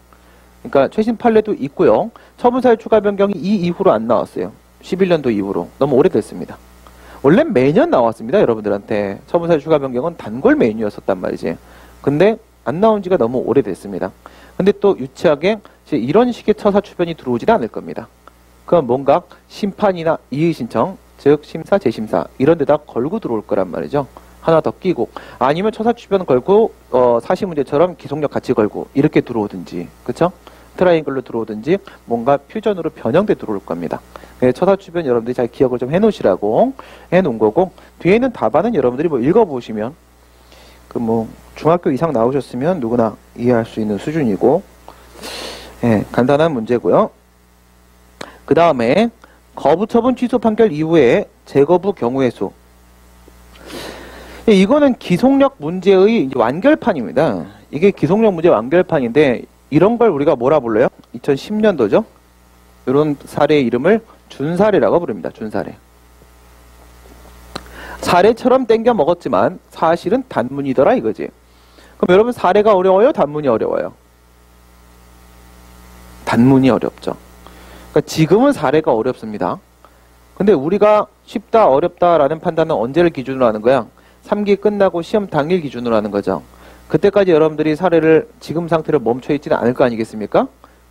그러니까 최신 판례도 있고요. 처분사의 추가 변경이 이 이후로 안 나왔어요. 11년도 이후로. 너무 오래됐습니다. 원래 매년 나왔습니다. 여러분들한테. 처분사유 추가 변경은 단골 메뉴였었단 말이지. 근데 안 나온 지가 너무 오래됐습니다. 근데 또 유치하게 이런 식의 처사 추변이 들어오지는 않을 겁니다. 그럼 뭔가 심판이나 이의신청, 즉 심사, 재심사 이런 데다 걸고 들어올 거란 말이죠. 하나 더 끼고 아니면 처사 추변 걸고 사시문제처럼 기속력 같이 걸고 이렇게 들어오든지 그쵸? 트라이앵글로 들어오든지 뭔가 퓨전으로 변형돼 들어올 겁니다. 처사 추변 여러분들이 잘 기억을 좀 해놓으시라고 해놓은 거고 뒤에는 답안은 여러분들이 뭐 읽어보시면 그 뭐 중학교 이상 나오셨으면 누구나 이해할 수 있는 수준이고 간단한 문제고요. 그 다음에 거부처분 취소 판결 이후에 재거부 경우의 수. 이거는 기속력 문제의 이제 완결판입니다. 이게 기속력 문제 완결판인데 이런 걸 우리가 뭐라 불러요? 2010년도죠. 이런 사례의 이름을 준사례라고 부릅니다. 준사례. 사례처럼 땡겨 먹었지만 사실은 단문이더라 이거지. 그럼 여러분 사례가 어려워요? 단문이 어려워요? 단문이 어렵죠. 그러니까 지금은 사례가 어렵습니다. 근데 우리가 쉽다 어렵다라는 판단은 언제를 기준으로 하는 거야? 3기 끝나고 시험 당일 기준으로 하는 거죠. 그때까지 여러분들이 사례를 지금 상태로 멈춰 있지는 않을 거 아니겠습니까?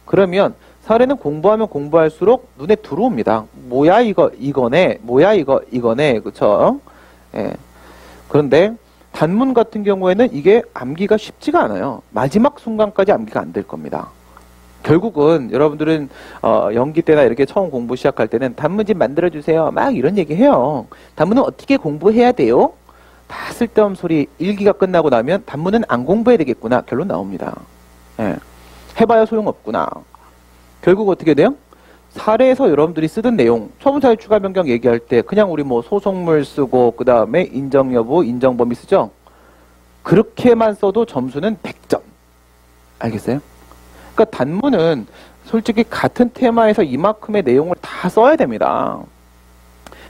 그러면 사례는 공부하면 공부할수록 눈에 들어옵니다. 뭐야 이거 이거네, 뭐야 이거 이거네, 그쵸? 그런데 단문 같은 경우에는 이게 암기가 쉽지가 않아요. 마지막 순간까지 암기가 안 될 겁니다. 결국은 여러분들은 연기 때나 이렇게 처음 공부 시작할 때는 단문집 만들어주세요. 막 이런 얘기 해요. 단문은 어떻게 공부해야 돼요? 다 쓸데없는 소리. 1기가 끝나고 나면 단문은 안 공부해야 되겠구나. 결론 나옵니다. 해봐야 소용없구나. 결국 어떻게 돼요? 사례에서 여러분들이 쓰던 내용, 처분사유 추가 변경 얘기할 때 그냥 우리 뭐 소송물 쓰고 그 다음에 인정 여부, 인정 범위 쓰죠? 그렇게만 써도 점수는 100점. 알겠어요? 그러니까 단문은 솔직히 같은 테마에서 이만큼의 내용을 다 써야 됩니다.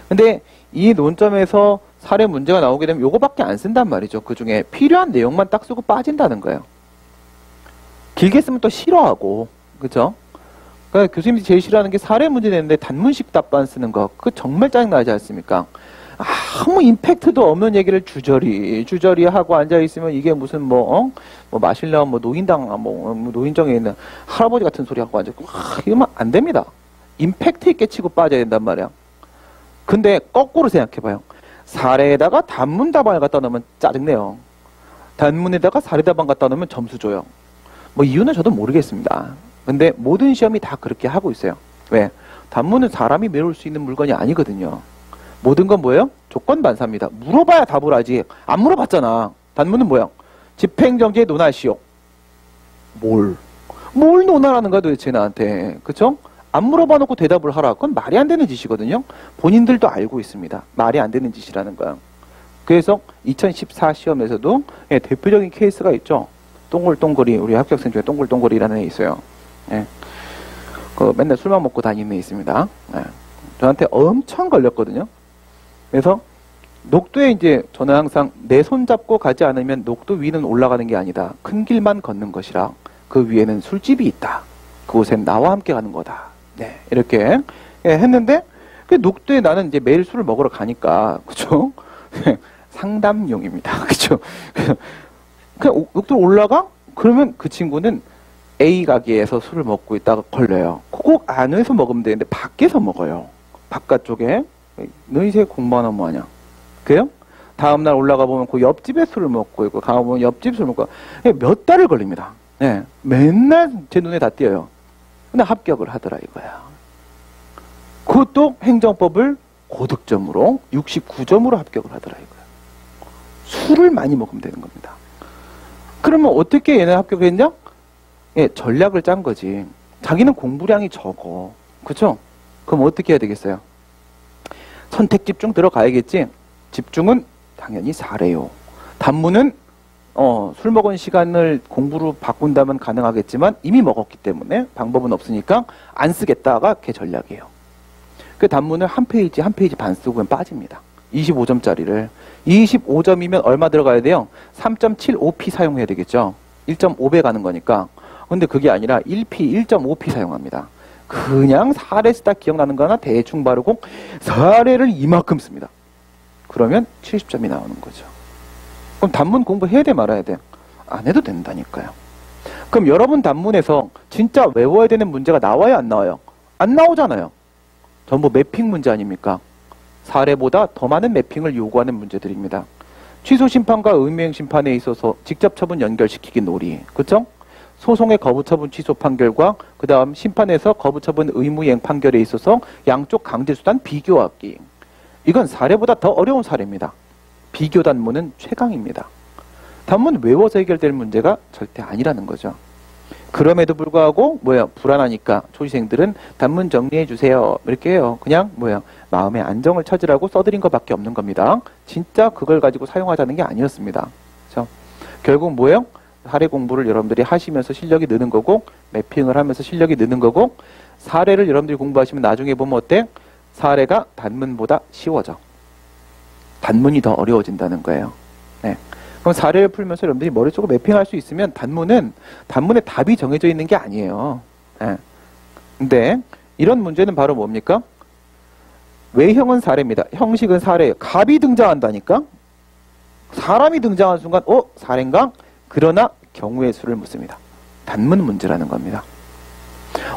근데 이 논점에서 사례 문제가 나오게 되면 요거밖에 안 쓴단 말이죠. 그 중에 필요한 내용만 딱 쓰고 빠진다는 거예요. 길게 쓰면 또 싫어하고, 그죠? 그러니까 교수님이 제일 싫어하는 게 사례 문제 내는데 단문식 답안 쓰는 거. 그거 정말 짜증나지 않습니까? 아무 임팩트도 없는 얘기를 주저리 하고 앉아있으면 이게 무슨 뭐 마실려면 뭐 노인당, 노인정에 있는 할아버지 같은 소리 하고 앉아있고, 이러면 안 됩니다. 임팩트 있게 치고 빠져야 된단 말이야. 근데 거꾸로 생각해봐요. 사례에다가 단문 답안을 갖다 놓으면 짜증내요. 단문에다가 사례 답안 갖다 놓으면 점수 줘요. 뭐 이유는 저도 모르겠습니다. 근데 모든 시험이 다 그렇게 하고 있어요. 왜? 단문은 사람이 메울 수 있는 물건이 아니거든요. 모든 건 뭐예요? 조건 반사입니다. 물어봐야 답을 하지. 안 물어봤잖아. 단문은 뭐야? 집행정지에 논하시오. 뭘 논하라는 거야 도대체 나한테. 그쵸? 안 물어봐 놓고 대답을 하라. 그건 말이 안 되는 짓이거든요. 본인들도 알고 있습니다. 말이 안 되는 짓이라는 거야. 그래서 2014 시험에서도 대표적인 케이스가 있죠. 동글동글이, 우리 합격생 중에 동글동글이라는 애 있어요. 예. 그 맨날 술만 먹고 다니는 애 있습니다. 예. 저한테 엄청 걸렸거든요. 그래서 녹도에 이제 저는 항상 내 손 잡고 가지 않으면 녹도 위는 올라가는 게 아니다. 큰 길만 걷는 것이라 그 위에는 술집이 있다. 그곳엔 나와 함께 가는 거다. 네, 이렇게 했는데 그 녹도에 나는 이제 매일 술을 먹으러 가니까 그죠? 상담용입니다. 그죠? 그냥 녹도 올라가? 그러면 그 친구는 A 가게에서 술을 먹고 있다가 걸려요. 꼭 안에서 먹으면 되는데 밖에서 먹어요. 바깥쪽에. 너희 새 공부하나 뭐하냐. 그래요? 다음날 올라가 보면 그 옆집에 술을 먹고 있고 가보면 옆집 술 먹고 몇 달을 걸립니다. 네, 맨날 제 눈에 다 띄어요. 근데 합격을 하더라 이거야. 그것도 행정법을 고득점으로 69점으로 합격을 하더라 이거야. 술을 많이 먹으면 되는 겁니다. 그러면 어떻게 얘네 합격했냐? 예, 전략을 짠 거지. 자기는 공부량이 적어. 그쵸? 그럼 어떻게 해야 되겠어요? 선택 집중 들어가야겠지. 집중은 당연히 사래요. 단문은 술 먹은 시간을 공부로 바꾼다면 가능하겠지만 이미 먹었기 때문에 방법은 없으니까 안 쓰겠다가 걔 전략이에요. 그 단문을 한 페이지 반 쓰고 그냥 빠집니다. 25점짜리를. 25점이면 얼마 들어가야 돼요? 3.75p 사용해야 되겠죠. 1.5배 가는 거니까. 근데 그게 아니라 1p, 1.5p 사용합니다. 그냥 사례 쓰다 기억나는 거 하나 대충 바르고 사례를 이만큼 씁니다. 그러면 70점이 나오는 거죠. 그럼 단문 공부해야 돼 말아야 돼? 안 해도 된다니까요. 그럼 여러분 단문에서 진짜 외워야 되는 문제가 나와요 안 나와요? 안 나오잖아요. 전부 매핑 문제 아닙니까? 사례보다 더 많은 매핑을 요구하는 문제들입니다. 취소 심판과 의무이행 심판에 있어서 직접 처분 연결시키기 놀이. 그쵸? 소송의 거부처분 취소 판결과 그 다음 심판에서 거부처분 의무이행 판결에 있어서 양쪽 강제수단 비교하기. 이건 사례보다 더 어려운 사례입니다. 비교 단문은 최강입니다. 단문 외워서 해결될 문제가 절대 아니라는 거죠. 그럼에도 불구하고 불안하니까 초시생들은 단문 정리해 주세요 이렇게 해요. 그냥 마음의 안정을 찾으라고 써드린 것밖에 없는 겁니다. 진짜 그걸 가지고 사용하자는 게 아니었습니다. 그렇죠? 결국 사례 공부를 여러분들이 하시면서 실력이 느는 거고 매핑을 하면서 실력이 느는 거고 사례를 여러분들이 공부하시면 나중에 보면 어때? 사례가 단문보다 쉬워져. 단문이 더 어려워진다는 거예요. 네. 그럼 사례를 풀면서 여러분들이 머릿속으로 매핑할 수 있으면 단문의 답이 정해져 있는 게 아니에요. 네. 근데 이런 문제는 바로 뭡니까? 외형은 사례입니다. 형식은 사례예요. 갑이 등장한다니까? 사람이 등장한 순간 사례인가? 그러나 경우의 수를 묻습니다. 단문 문제라는 겁니다.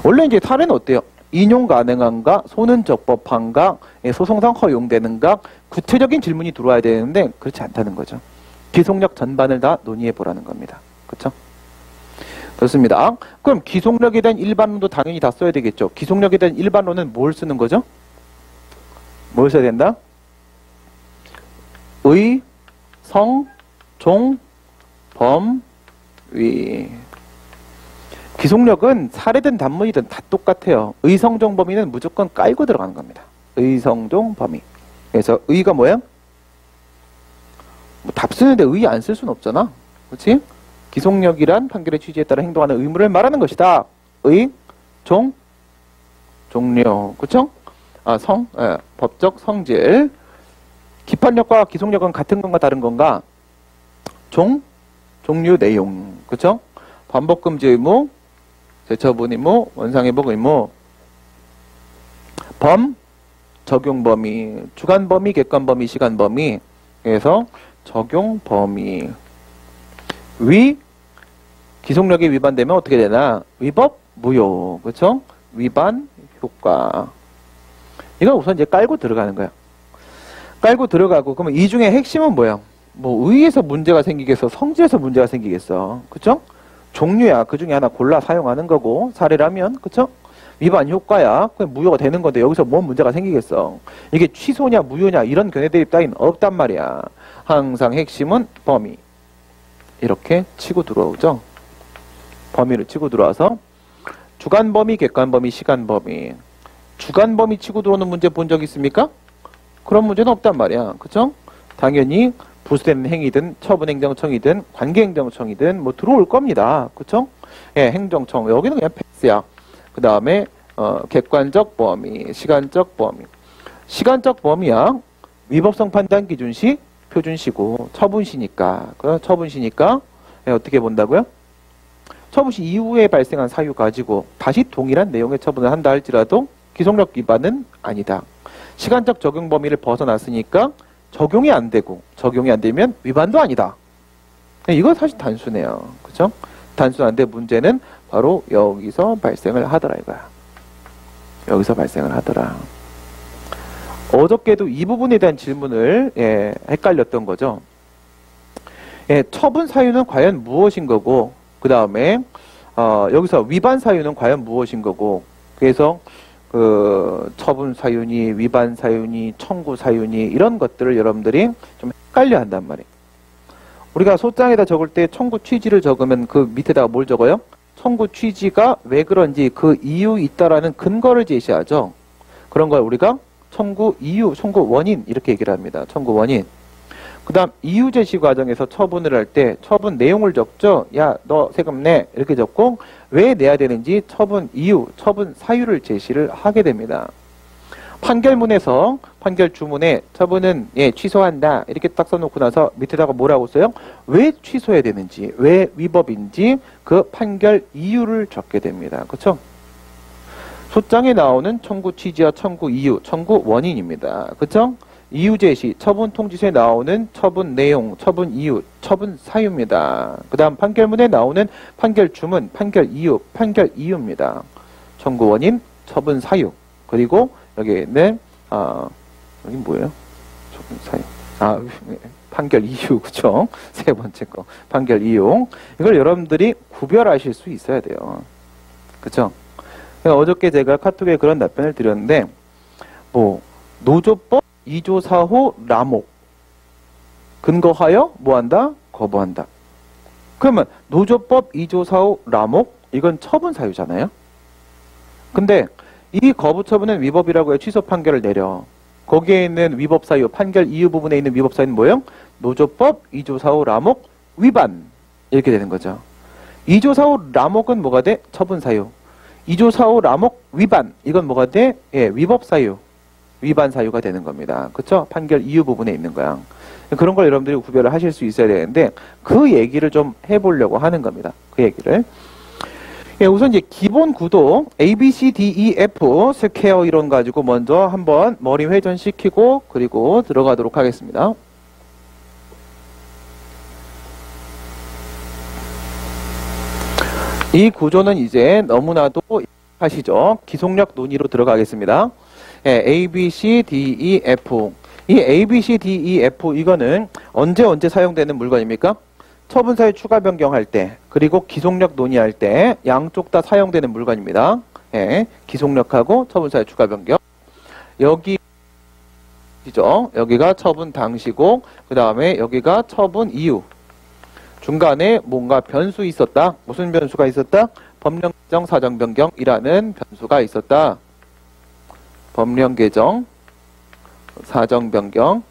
원래 이제 사례는 어때요? 인용 가능한가? 소는 적법한가? 소송상 허용되는가? 구체적인 질문이 들어와야 되는데 그렇지 않다는 거죠. 기속력 전반을 다 논의해 보라는 겁니다. 그렇죠? 좋습니다. 그럼 기속력에 대한 일반론도 당연히 다 써야 되겠죠. 기속력에 대한 일반론은 뭘 쓰는 거죠? 뭘 써야 된다? 의, 성, 종, 범, 위. 기속력은 사례든 단문이든 다 똑같아요. 의성종 범위는 무조건 깔고 들어가는 겁니다. 의성종 범위. 그래서 의가 뭐야? 뭐 답 쓰는데 의 안 쓸 수는 없잖아. 그렇지? 기속력이란 판결의 취지에 따라 행동하는 의무를 말하는 것이다. 의, 종, 종료. 그쵸? 법적 성질. 기판력과 기속력은 같은 건가 다른 건가? 종류 내용. 그쵸? 반복금지 의무, 재처분 의무, 원상회복 의무. 적용 범위, 주관 범위, 객관 범위, 시간 범위. 그래서 적용 범위. 기속력이 위반되면 어떻게 되나? 위법, 무효. 그쵸? 위반, 효과. 이건 우선 이제 깔고 들어가는 거야. 깔고 들어가고, 그러면 이 중에 핵심은 뭐야? 뭐, 의에서 문제가 생기겠어? 성질에서 문제가 생기겠어? 그쵸? 종류야. 그 중에 하나 골라 사용하는 거고, 사례라면, 그쵸? 위반 효과야. 그냥 무효가 되는 건데, 여기서 뭔 문제가 생기겠어? 이게 취소냐, 무효냐, 이런 견해 대립 따윈 없단 말이야. 항상 핵심은 범위. 이렇게 치고 들어오죠. 범위를 치고 들어와서 주관 범위, 객관 범위, 시간 범위. 주관 범위 치고 들어오는 문제 본 적 있습니까? 그런 문제는 없단 말이야. 그쵸? 당연히 부수되는 행위든 처분행정청이든 관계행정청이든 뭐 들어올 겁니다. 그쵸? 예, 행정청. 여기는 그냥 패스야. 그 다음에 객관적 범위, 시간적 범위. 시간적 범위야. 위법성 판단 기준시 표준시고 처분시니까. 처분시니까 어떻게 본다고요? 처분시 이후에 발생한 사유 가지고 다시 동일한 내용의 처분을 한다 할지라도 기속력 위반은 아니다. 시간적 적용 범위를 벗어났으니까 적용이 안 되고 적용이 안 되면 위반도 아니다. 이거 사실 단순해요. 그죠? 단순한데 문제는 바로 여기서 발생을 하더라 이거야. 여기서 발생을 하더라. 어저께도 이 부분에 대한 질문을 헷갈렸던 거죠. 처분 사유는 과연 무엇인 거고 그 다음에 여기서 위반 사유는 과연 무엇인 거고 그래서 그 처분 사유니 위반 사유니 청구 사유니 이런 것들을 여러분들이 좀 헷갈려 한단 말이에요. 우리가 소장에다 적을 때 청구 취지를 적으면 그 밑에다가 뭘 적어요? 청구 취지가 왜 그런지 그 이유 있다라는 근거를 제시하죠. 그런 걸 우리가 청구 이유, 청구 원인 이렇게 얘기를 합니다. 청구 원인. 그 다음 이유 제시 과정에서 처분을 할 때 처분 내용을 적죠. 야, 너 세금 내. 이렇게 적고 왜 내야 되는지 처분 이유, 처분 사유를 제시를 하게 됩니다. 판결문에서 판결 주문에 처분은 취소한다. 이렇게 딱 써놓고 나서 밑에다가 뭐라고 써요? 왜 취소해야 되는지, 왜 위법인지 그 판결 이유를 적게 됩니다. 그렇죠? 소장에 나오는 청구 취지와 청구 이유, 청구 원인입니다. 그렇죠? 이유 제시, 처분 통지서에 나오는 처분 내용, 처분 이유, 처분 사유입니다. 그 다음 판결문에 나오는 판결 주문, 판결 이유, 판결 이유입니다. 청구 원인, 처분 사유. 그리고 여기 있는 여기 뭐예요? 처분 사유. 판결 이유, 그쵸? 세 번째 거. 판결 이유. 이걸 여러분들이 구별하실 수 있어야 돼요. 그쵸? 어저께 제가 카톡에 그런 답변을 드렸는데, 노조법 2조 4호 라목. 근거하여 뭐한다? 거부한다. 그러면 노조법 2조 4호 라목? 이건 처분 사유잖아요? 근데 이 거부 처분은 위법이라고 해 취소 판결을 내려. 거기에 있는 위법 사유, 판결 이유 부분에 있는 위법 사유는 뭐예요? 노조법 2조 4호 라목 위반. 이렇게 되는 거죠. 2조 4호 라목은 뭐가 돼? 처분 사유. 2조 4호 라목 위반. 이건 뭐가 돼? 위법 사유. 위반 사유가 되는 겁니다. 그쵸? 판결 이유 부분에 있는 거야. 그런 걸 여러분들이 구별을 하실 수 있어야 되는데 그 얘기를 좀 해보려고 하는 겁니다. 그 얘기를. 우선 이제 기본 구도 A, B, C, D, E, F 스퀘어 이론 가지고 먼저 한번 머리 회전시키고 그리고 들어가도록 하겠습니다. 이 구조는 이제 너무나도 하시죠. 기속력 논의로 들어가겠습니다. A, B, C, D, E, F. 이 A, B, C, D, E, F 이거는 언제 사용되는 물건입니까? 처분사유 추가 변경할 때 그리고 기속력 논의할 때 양쪽 다 사용되는 물건입니다. 기속력하고 처분사유 추가 변경. 여기죠. 여기가 처분 당시고 그 다음에 여기가 처분 이유. 중간에 뭔가 변수 있었다. 무슨 변수가 있었다? 법령 개정, 사정 변경이라는 변수가 있었다. 법령 개정, 사정 변경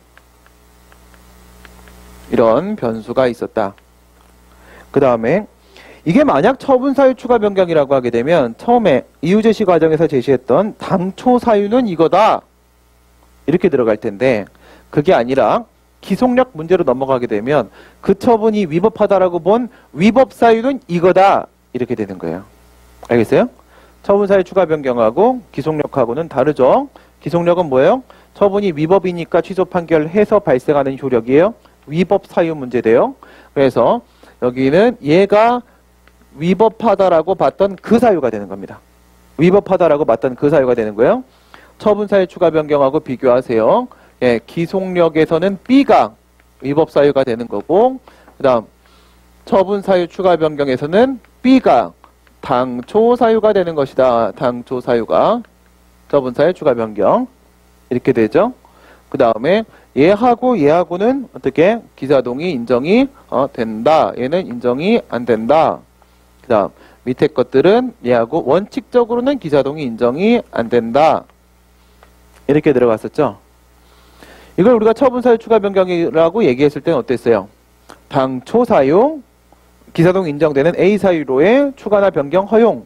이런 변수가 있었다. 그 다음에 이게 만약 처분 사유 추가 변경이라고 하게 되면 처음에 이유 제시 과정에서 제시했던 당초 사유는 이거다 이렇게 들어갈 텐데 그게 아니라 기속력 문제로 넘어가게 되면 그 처분이 위법하다라고 본 위법 사유는 이거다 이렇게 되는 거예요. 알겠어요? 처분 사유 추가 변경하고 기속력하고는 다르죠. 기속력은 뭐예요? 처분이 위법이니까 취소 판결해서 발생하는 효력이에요. 위법 사유 문제돼요. 그래서 여기는 얘가 위법하다라고 봤던 그 사유가 되는 겁니다. 위법하다라고 봤던 그 사유가 되는 거예요. 처분 사유 추가 변경하고 비교하세요. 예, 기속력에서는 B가 위법 사유가 되는 거고, 그 다음 처분 사유 추가 변경에서는 B가 당초 사유가 되는 것이다. 당초 사유가 처분 사유 추가 변경 이렇게 되죠. 그 다음에 얘하고는 어떻게 기사동의 인정이 된다. 얘는 인정이 안 된다. 그 다음 밑에 것들은 얘하고 원칙적으로는 기사동의 인정이 안 된다. 이렇게 들어갔었죠. 이걸 우리가 처분 사유 추가 변경이라고 얘기했을 때는 어땠어요? 당초 사유 기사동 인정되는 A 사유로의 추가나 변경 허용,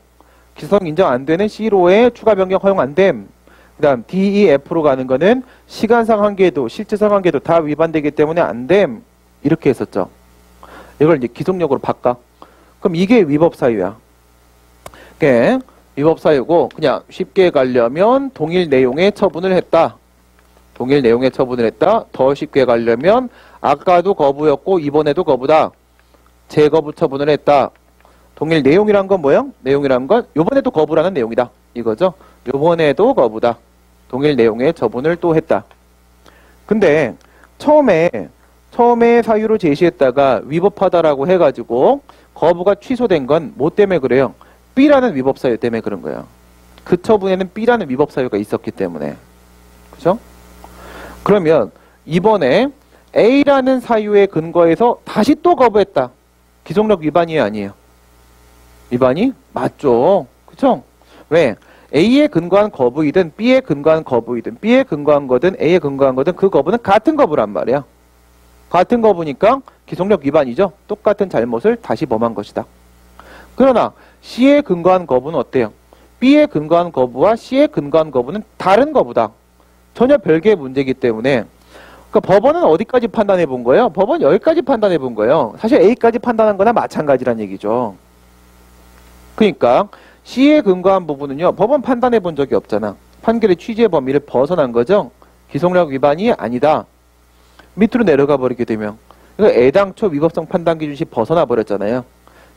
기사동 인정 안 되는 C로의 추가 변경 허용 안 됨. 그 다음 D, E, F로 가는 거는 시간상 한계도 실제상 한계도 다 위반되기 때문에 안 됨. 이렇게 했었죠. 이걸 이제 기속력으로 바꿔. 그럼 이게 위법 사유야. 이게 위법 사유고 그냥 쉽게 가려면 동일 내용의 처분을 했다. 동일 내용의 처분을 했다. 더 쉽게 가려면 아까도 거부였고 이번에도 거부다. 재거부 처분을 했다. 동일 내용이란 건 뭐예요? 내용이란 건 요번에도 거부라는 내용이다. 이거죠. 요번에도 거부다. 동일 내용의 처분을 또 했다. 근데 처음에 사유로 제시했다가 위법하다라고 해가지고 거부가 취소된 건 뭐 때문에 그래요? B라는 위법 사유 때문에 그런 거예요. 그 처분에는 B라는 위법 사유가 있었기 때문에. 그죠? 그러면 이번에 A라는 사유에 근거해서 다시 또 거부했다. 기속력 위반이에요, 아니에요? 위반이 맞죠. 그쵸? 왜? A에 근거한 거부이든 B에 근거한 거부이든 B에 근거한 거든 A에 근거한 거든 그 거부는 같은 거부란 말이야. 같은 거부니까 기속력 위반이죠. 똑같은 잘못을 다시 범한 것이다. 그러나 C에 근거한 거부는 어때요? B에 근거한 거부와 C에 근거한 거부는 다른 거부다. 전혀 별개의 문제이기 때문에 그러니까 법원은 어디까지 판단해 본 거예요? 법원 여기까지 판단해 본 거예요. 사실 A까지 판단한 거나 마찬가지란 얘기죠. 그러니까 C에 근거한 부분은요. 법원 판단해 본 적이 없잖아. 판결의 취지의 범위를 벗어난 거죠. 기속력 위반이 아니다. 밑으로 내려가 버리게 되면 그러니까 애당초 위법성 판단 기준시 벗어나 버렸잖아요.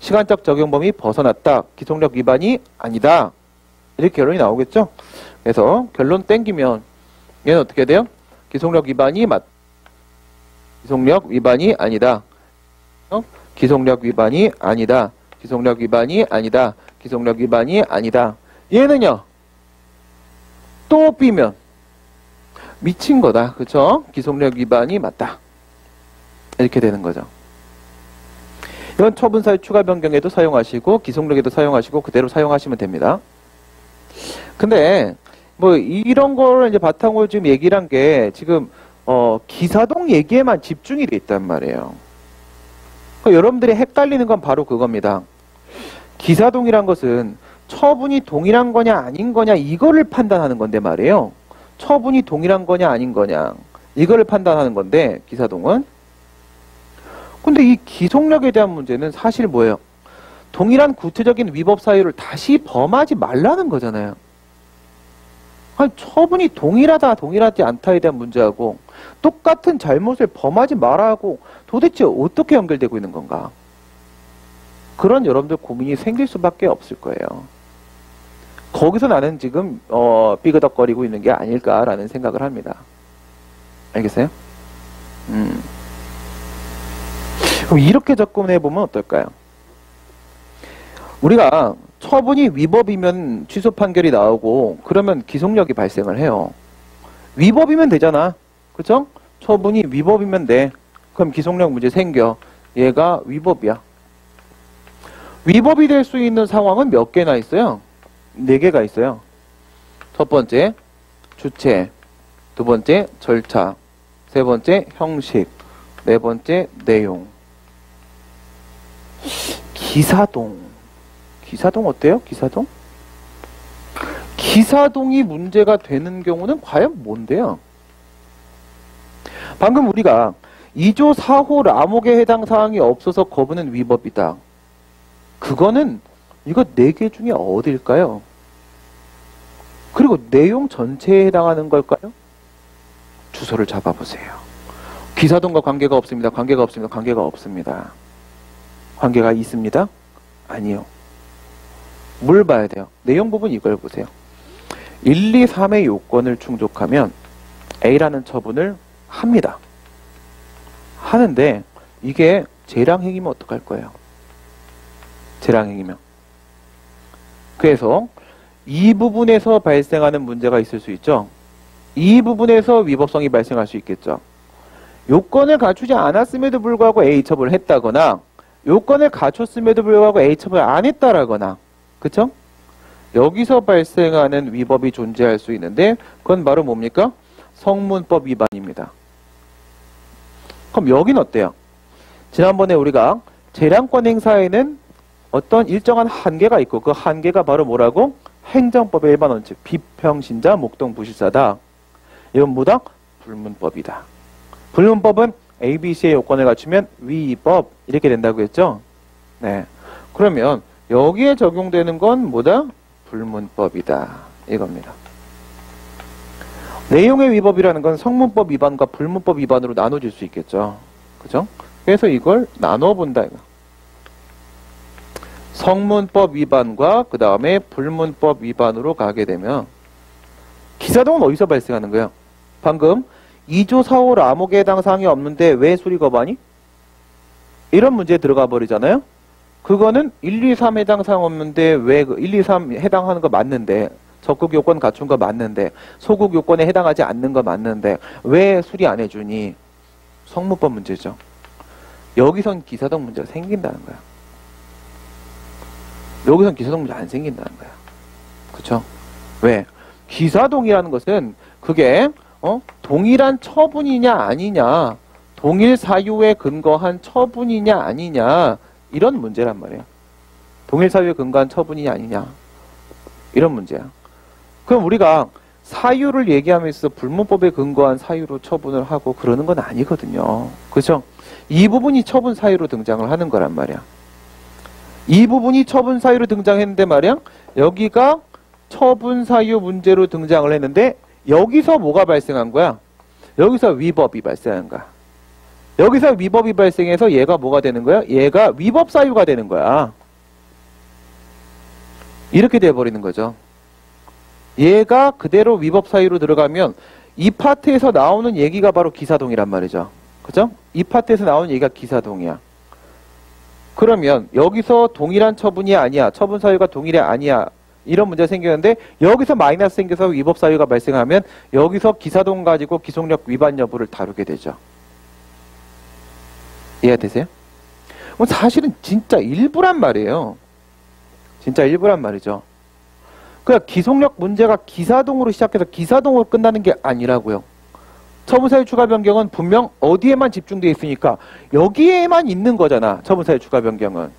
시간적 적용 범위 벗어났다. 기속력 위반이 아니다. 이렇게 결론이 나오겠죠. 그래서 결론 땡기면 얘는 어떻게 돼요? 기속력 위반이 기속력 위반이 아니다. 기속력 위반이 아니다. 기속력 위반이 아니다. 기속력 위반이 아니다. 얘는요. 또 B면 미친 거다. 그쵸? 기속력 위반이 맞다. 이렇게 되는 거죠. 이건 처분사유 추가 변경에도 사용하시고 기속력에도 사용하시고 그대로 사용하시면 됩니다. 근데 뭐 이런 거를 이제 바탕으로 지금 얘기를 한 게 지금 기사동 얘기에만 집중이 돼 있단 말이에요. 그러니까 여러분들이 헷갈리는 건 바로 그겁니다. 기사동이란 것은 처분이 동일한 거냐 아닌 거냐 이거를 판단하는 건데 말이에요. 처분이 동일한 거냐 아닌 거냐 이거를 판단하는 건데 기사동은. 근데 이 기속력에 대한 문제는 사실 뭐예요? 동일한 구체적인 위법 사유를 다시 범하지 말라는 거잖아요. 아니, 처분이 동일하지 않다에 대한 문제하고 똑같은 잘못을 범하지 말라고 도대체 어떻게 연결되고 있는 건가? 그런 여러분들 고민이 생길 수밖에 없을 거예요. 거기서 나는 지금 삐그덕거리고 있는 게 아닐까라는 생각을 합니다. 알겠어요? 그럼 이렇게 접근해 보면 어떨까요? 우리가 처분이 위법이면 취소 판결이 나오고 그러면 기속력이 발생을 해요. 위법이면 되잖아. 그죠? 처분이 위법이면 돼. 그럼 기속력 문제 생겨. 얘가 위법이야. 위법이 될 수 있는 상황은 몇 개나 있어요? 4개가 있어요. 첫 번째, 주체. 두 번째, 절차. 세 번째, 형식. 네 번째, 내용. 기사동. 기사동 어때요? 기사동? 기사동이 문제가 되는 경우는 과연 뭔데요? 방금 우리가 2조 4호 라목에 해당 사항이 없어서 거부는 위법이다. 그거는 이거 4개 중에 어딜까요? 그리고 내용 전체에 해당하는 걸까요? 주소를 잡아보세요. 기사동과 관계가 없습니다. 관계가 없습니다. 관계가 없습니다. 관계가 있습니다? 아니요. 뭘 봐야 돼요? 내용 부분 이걸 보세요. 1, 2, 3의 요건을 충족하면 A라는 처분을 합니다. 하는데 이게 재량행위면 어떡할 거예요? 재량행위면. 그래서 이 부분에서 발생하는 문제가 있을 수 있죠. 이 부분에서 위법성이 발생할 수 있겠죠. 요건을 갖추지 않았음에도 불구하고 A 처분을 했다거나 요건을 갖췄음에도 불구하고 A 처분을 안 했다라거나 그쵸? 여기서 발생하는 위법이 존재할 수 있는데 그건 바로 뭡니까? 성문법 위반입니다. 그럼 여긴 어때요? 지난번에 우리가 재량권 행사에는 어떤 일정한 한계가 있고 그 한계가 바로 뭐라고? 행정법의 일반 원칙 비평신자 목동부실사다. 이건 뭐다? 불문법이다. 불문법은 ABC의 요건을 갖추면 위법 이렇게 된다고 했죠? 네. 그러면 여기에 적용되는 건 뭐다? 불문법이다. 이겁니다. 내용의 위법이라는 건 성문법 위반과 불문법 위반으로 나눠질 수 있겠죠. 그죠? 그래서 이걸 나눠본다. 이거. 성문법 위반과 그 다음에 불문법 위반으로 가게 되면 기사동은 어디서 발생하는 거예요? 방금 2조 4호 라목에 해당 사항이 없는데 왜 수리 거부하니? 이런 문제에 들어가 버리잖아요. 그거는 1, 2, 3 해당 사항 없는데 왜 1, 2, 3 해당하는 거 맞는데 적극 요건 갖춘 거 맞는데 소극 요건에 해당하지 않는 거 맞는데 왜 수리 안 해주니? 성문법 문제죠. 여기선 기사동 문제가 생긴다는 거야. 여기선 기사동 문제 안 생긴다는 거야. 그쵸? 왜? 기사동이라는 것은 그게 동일한 처분이냐 아니냐 동일 사유에 근거한 처분이냐 아니냐 이런 문제란 말이에요. 동일 사유에 근거한 처분이냐 아니냐 이런 문제야. 그럼 우리가 사유를 얘기하면서 불문법에 근거한 사유로 처분을 하고 그러는 건 아니거든요. 그렇죠? 이 부분이 처분 사유로 등장을 하는 거란 말이야. 이 부분이 처분 사유로 등장했는데 말이야. 여기가 처분 사유 문제로 등장을 했는데 여기서 뭐가 발생한 거야? 여기서 위법이 발생한 거야. 여기서 위법이 발생해서 얘가 뭐가 되는 거야? 얘가 위법 사유가 되는 거야. 이렇게 돼버리는 거죠. 얘가 그대로 위법 사유로 들어가면 이 파트에서 나오는 얘기가 바로 기사동이란 말이죠. 그죠? 이 파트에서 나오는 얘기가 기사동이야. 그러면 여기서 동일한 처분이 아니야. 처분 사유가 동일이 아니야. 이런 문제가 생기는데 여기서 마이너스 생겨서 위법 사유가 발생하면 여기서 기사동 가지고 기속력 위반 여부를 다루게 되죠. 이해되세요? 사실은 진짜 일부란 말이에요. 진짜 일부란 말이죠. 그러니까 기속력 문제가 기사동으로 시작해서 기사동으로 끝나는 게 아니라고요. 처분사유 추가 변경은 분명 어디에만 집중되어 있으니까 여기에만 있는 거잖아. 처분사유 추가 변경은.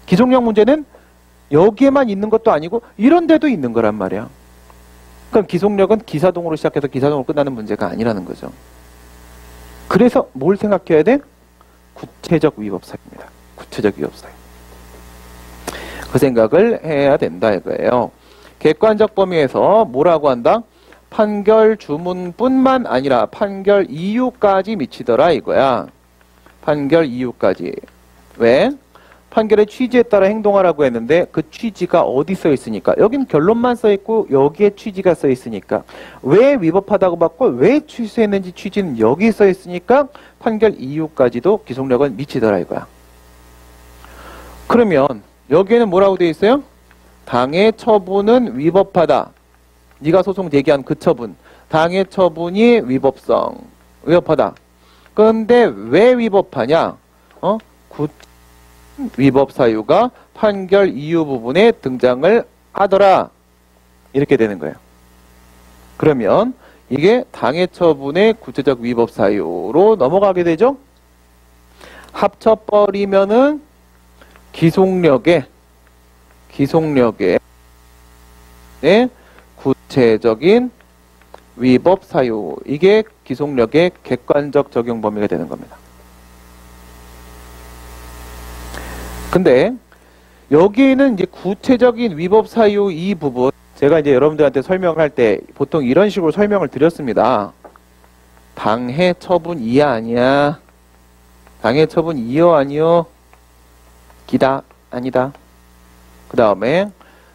기속력 문제는 여기에만 있는 것도 아니고 이런 데도 있는 거란 말이야. 그럼 기속력은 기사동으로 시작해서 기사동으로 끝나는 문제가 아니라는 거죠. 그래서 뭘 생각해야 돼? 구체적 위법 사유입니다. 구체적 위법 사유. 그 생각을 해야 된다 이거예요. 객관적 범위에서 뭐라고 한다? 판결 주문뿐만 아니라 판결 이유까지 미치더라 이거야. 판결 이유까지. 왜? 판결의 취지에 따라 행동하라고 했는데 그 취지가 어디 써 있으니까 여긴 결론만 써 있고 여기에 취지가 써 있으니까 왜 위법하다고 받고 왜 취소했는지 취지는 여기 써 있으니까 판결 이유까지도 기속력은 미치더라 이거야. 그러면 여기에는 뭐라고 되어 있어요? 당의 처분은 위법하다. 네가 소송 제기한 그 처분. 당의 처분이 위법하다. 그런데 왜 위법하냐? 위법 사유가 판결 이유 부분에 등장을 하더라. 이렇게 되는 거예요. 그러면 이게 당해 처분의 구체적 위법 사유로 넘어가게 되죠. 합쳐버리면은 기속력의 구체적인 위법 사유, 이게 기속력의 객관적 적용 범위가 되는 겁니다. 근데 여기에는 이제 구체적인 위법 사유 이 부분, 제가 이제 여러분들한테 설명할 때 보통 이런 식으로 설명을 드렸습니다. 당해 처분 이야 아니야? 당해 처분 이요 아니요? 기다 아니다. 그 다음에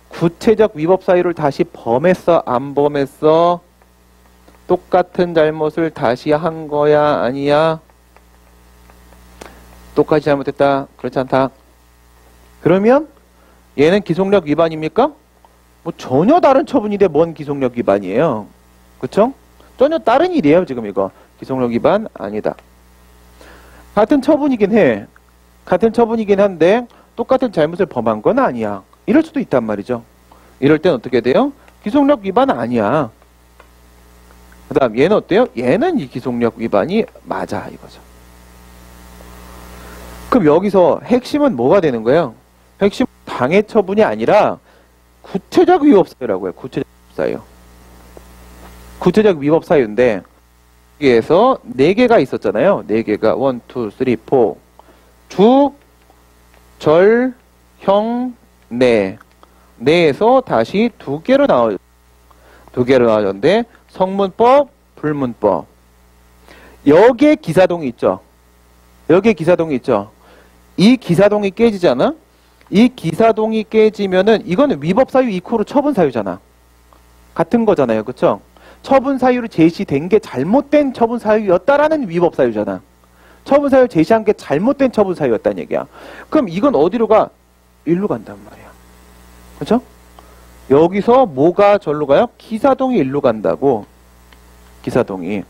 구체적 위법 사유를 다시 범했어 안 범했어? 똑같은 잘못을 다시 한 거야 아니야? 똑같이 잘못했다 그렇지 않다. 그러면 얘는 기속력 위반입니까? 뭐 전혀 다른 처분인데 뭔 기속력 위반이에요. 그쵸? 전혀 다른 일이에요 지금 이거. 기속력 위반 아니다. 같은 처분이긴 해. 같은 처분이긴 한데 똑같은 잘못을 범한 건 아니야. 이럴 수도 있단 말이죠. 이럴 땐 어떻게 돼요? 기속력 위반 아니야. 그 다음 얘는 어때요? 얘는 이 기속력 위반이 맞아 이거죠. 그럼 여기서 핵심은 뭐가 되는 거예요? 핵심 당해 처분이 아니라 구체적 위법 사유라고 해요. 구체적 위법 사유. 구체적 위법 사유인데 여기에서 4개가 있었잖아요. 4개가 1, 2, 3, 4 주, 절, 형, 내. 내에서 다시 2개로 나와졌는데 성문법, 불문법. 여기에 기사동이 있죠. 여기에 기사동이 있죠. 이 기사동이 깨지잖아. 이 기사동이 깨지면은 이거는 위법 사유 이코로 처분 사유잖아. 같은 거잖아요. 그쵸? 처분 사유로 제시된 게 잘못된 처분 사유였다라는 위법 사유잖아. 처분 사유 제시한 게 잘못된 처분 사유였다는 얘기야. 그럼 이건 어디로 가? 일로 간단 말이야. 그쵸? 여기서 뭐가 절로 가요? 기사동이 일로 간다고. 기사동이.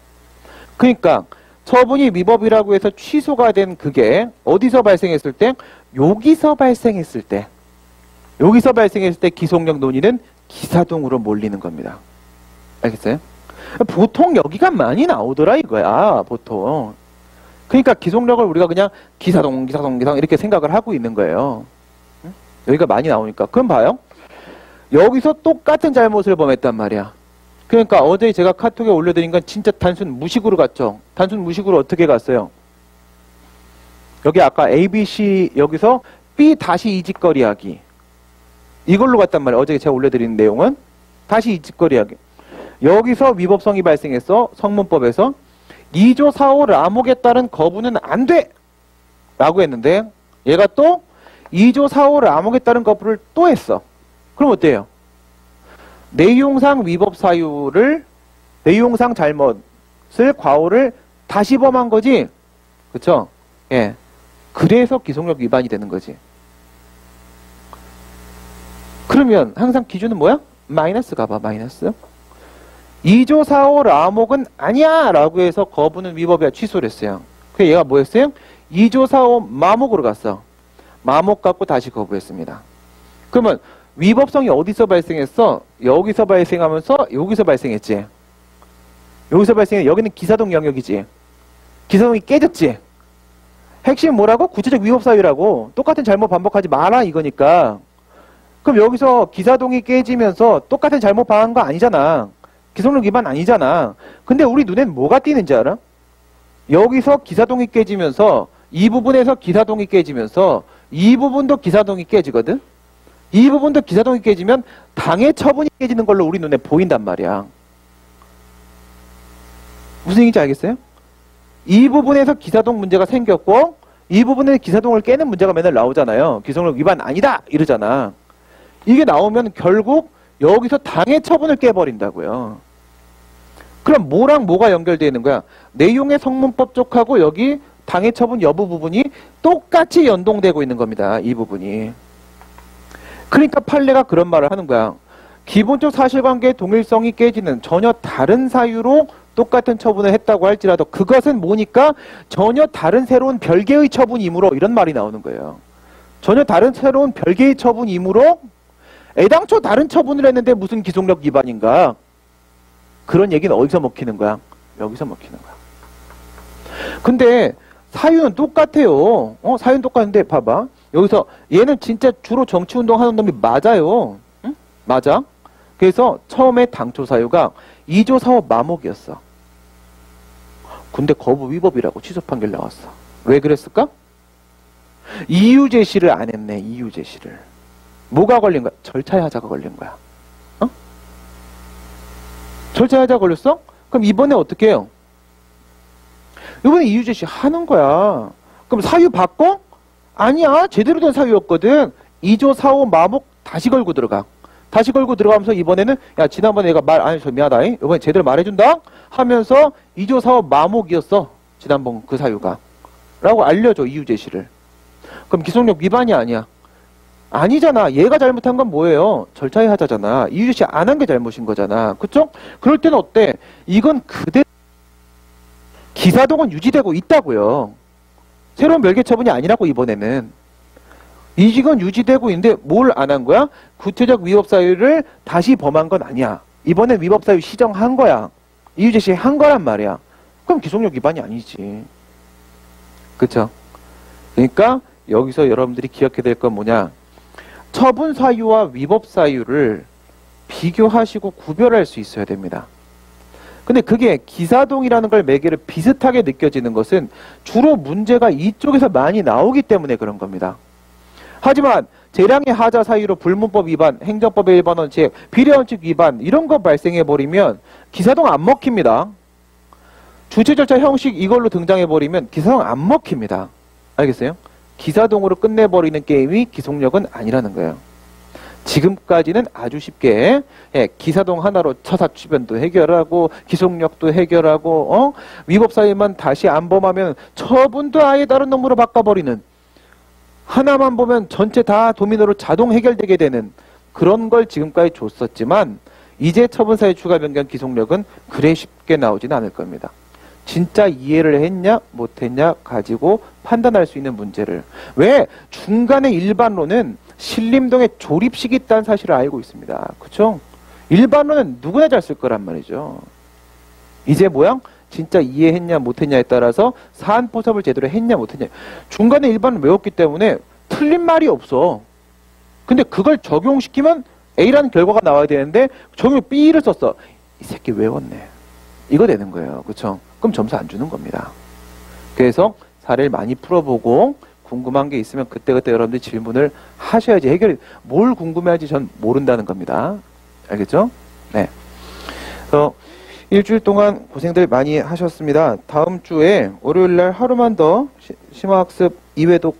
그러니까 처분이 위법이라고 해서 취소가 된 그게 어디서 발생했을 때? 여기서 발생했을 때. 여기서 발생했을 때 기속력 논의는 기사동으로 몰리는 겁니다. 알겠어요? 보통 여기가 많이 나오더라 이거야. 보통. 그러니까 기속력을 우리가 그냥 기사동 이렇게 생각을 하고 있는 거예요. 여기가 많이 나오니까. 그럼 봐요. 여기서 똑같은 잘못을 범했단 말이야. 그러니까 어제 제가 카톡에 올려드린 건 진짜 단순 무식으로 갔죠. 단순 무식으로 어떻게 갔어요? 여기 아까 ABC 여기서 B 다시 이직거리 하기. 이걸로 갔단 말이야. 어제 제가 올려드린 내용은 다시 이직거리 하기. 여기서 위법성이 발생했어. 성문법에서 2조 4호 라목에 따른 거부는 안 돼! 라고 했는데 얘가 또 2조 4호 라목에 따른 거부를 또 했어. 그럼 어때요? 내용상 위법 사유를 내용상 잘못을 과오를 다시 범한 거지. 그쵸? 예. 그래서 기속력 위반이 되는 거지. 그러면 항상 기준은 뭐야? 마이너스 가봐. 마이너스. 2조 4호 라목은 아니야 라고 해서 거부는 위법이야. 취소를 했어요. 그래서 얘가 뭐 했어요? 2조 4호 마목으로 갔어. 마목 갖고 다시 거부했습니다. 그러면 위법성이 어디서 발생했어? 여기서 발생하면서 여기서 발생했지. 여기서 발생해. 여기는 기사동 영역이지. 기사동이 깨졌지. 핵심 뭐라고? 구체적 위법 사유라고. 똑같은 잘못 반복하지 마라 이거니까. 그럼 여기서 기사동이 깨지면서 똑같은 잘못 방한 거 아니잖아. 기속력 위반 아니잖아. 근데 우리 눈엔 뭐가 띄는지 알아? 여기서 기사동이 깨지면서 이 부분에서 기사동이 깨지면서 이 부분도 기사동이 깨지거든. 이 부분도 기사동이 깨지면 당해 처분이 깨지는 걸로 우리 눈에 보인단 말이야. 무슨 얘기인지 알겠어요? 이 부분에서 기사동 문제가 생겼고 이 부분에 기사동을 깨는 문제가 맨날 나오잖아요. 기속력 위반 아니다 이러잖아. 이게 나오면 결국 여기서 당해 처분을 깨버린다고요. 그럼 뭐랑 뭐가 연결되어 있는 거야? 내용의 성문법 쪽하고 여기 당해 처분 여부 부분이 똑같이 연동되고 있는 겁니다. 이 부분이. 그러니까 판례가 그런 말을 하는 거야. 기본적 사실관계의 동일성이 깨지는 전혀 다른 사유로 똑같은 처분을 했다고 할지라도 그것은 뭐니까 전혀 다른 새로운 별개의 처분이므로 이런 말이 나오는 거예요. 전혀 다른 새로운 별개의 처분이므로 애당초 다른 처분을 했는데 무슨 기속력 위반인가? 그런 얘기는 어디서 먹히는 거야? 여기서 먹히는 거야. 근데 사유는 똑같아요. 사유는 똑같은데 봐봐. 여기서 얘는 진짜 주로 정치운동 하는 놈이 맞아요. 응? 맞아. 그래서 처음에 당초 사유가 2조 사업 마목이었어. 근데 거부 위법이라고 취소 판결 나왔어. 왜 그랬을까? 이유 제시를 안 했네. 이유 제시를. 뭐가 걸린 거야? 절차의 하자가 걸린 거야. 절차의 하자가 걸렸어? 그럼 이번에 어떻게 해요? 이번에 이유 제시 하는 거야. 그럼 사유 바꿔? 아니야. 제대로 된 사유였거든. 2조 4호 마목 다시 걸고 들어가. 다시 걸고 들어가면서 이번에는 야 지난번에 내가 말 안 해서 미안하다. 이번에 제대로 말해준다? 하면서 2조 4호 마목이었어. 지난번 그 사유가. 라고 알려줘. 이유 제시를. 그럼 기속력 위반이 아니야. 아니잖아. 얘가 잘못한 건 뭐예요? 절차의 하자잖아. 이유 제시 안 한 게 잘못인 거잖아. 그쵸? 그럴 때는 어때? 이건 그대로 기사동은 유지되고 있다고요. 새로운 별개 처분이 아니라고 이번에는. 이직은 유지되고 있는데 뭘 안 한 거야? 구체적 위법 사유를 다시 범한 건 아니야. 이번엔 위법 사유 시정한 거야. 이유 제시한 거란 말이야. 그럼 기속력 위반이 아니지. 그쵸? 그러니까 여기서 여러분들이 기억해야 될 건 뭐냐? 처분 사유와 위법 사유를 비교하시고 구별할 수 있어야 됩니다. 근데 그게 기사동이라는 걸 매개를 비슷하게 느껴지는 것은 주로 문제가 이쪽에서 많이 나오기 때문에 그런 겁니다. 하지만 재량의 하자 사유로 불문법 위반, 행정법의 일반 원칙, 비례원칙 위반 이런 거 발생해버리면 기사동 안 먹힙니다. 주체 절차 형식 이걸로 등장해버리면 기사동 안 먹힙니다. 알겠어요? 기사동으로 끝내버리는 게임이 기속력은 아니라는 거예요. 지금까지는 아주 쉽게 기사동 하나로 처사추변도 해결하고 기속력도 해결하고 위법 사유만 다시 안 범하면 처분도 아예 다른 놈으로 바꿔버리는 하나만 보면 전체 다 도미노로 자동 해결되게 되는 그런 걸 지금까지 줬었지만 이제 처분 사유 추가 변경 기속력은 그래 쉽게 나오지는 않을 겁니다. 진짜 이해를 했냐 못했냐 가지고 판단할 수 있는 문제를 왜 중간에 일반론은 신림동에 조립식이 있다는 사실을 알고 있습니다. 그쵸? 일반론은 누구나 잘 쓸 거란 말이죠. 이제 모양 진짜 이해했냐 못했냐에 따라서 사안포섭을 제대로 했냐 못했냐 중간에 일반론 외웠기 때문에 틀린 말이 없어. 근데 그걸 적용시키면 A라는 결과가 나와야 되는데 적용 B를 썼어. 이 새끼 외웠네. 이거 되는 거예요. 그쵸? 그럼 점수 안 주는 겁니다. 그래서 사례를 많이 풀어보고 궁금한 게 있으면 그때그때 여러분들이 질문을 하셔야지 해결이 뭘 궁금해할지 전 모른다는 겁니다. 알겠죠? 네. 일주일 동안 고생들 많이 하셨습니다. 다음 주에 월요일날 하루만 더 심화학습 2회독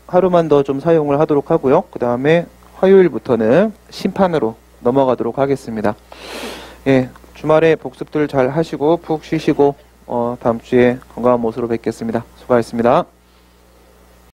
하루만 더 좀 사용을 하도록 하고요. 그 다음에 화요일부터는 심판으로 넘어가도록 하겠습니다. 예, 주말에 복습들 잘 하시고 푹 쉬시고 다음 주에 건강한 모습으로 뵙겠습니다. 수고하셨습니다.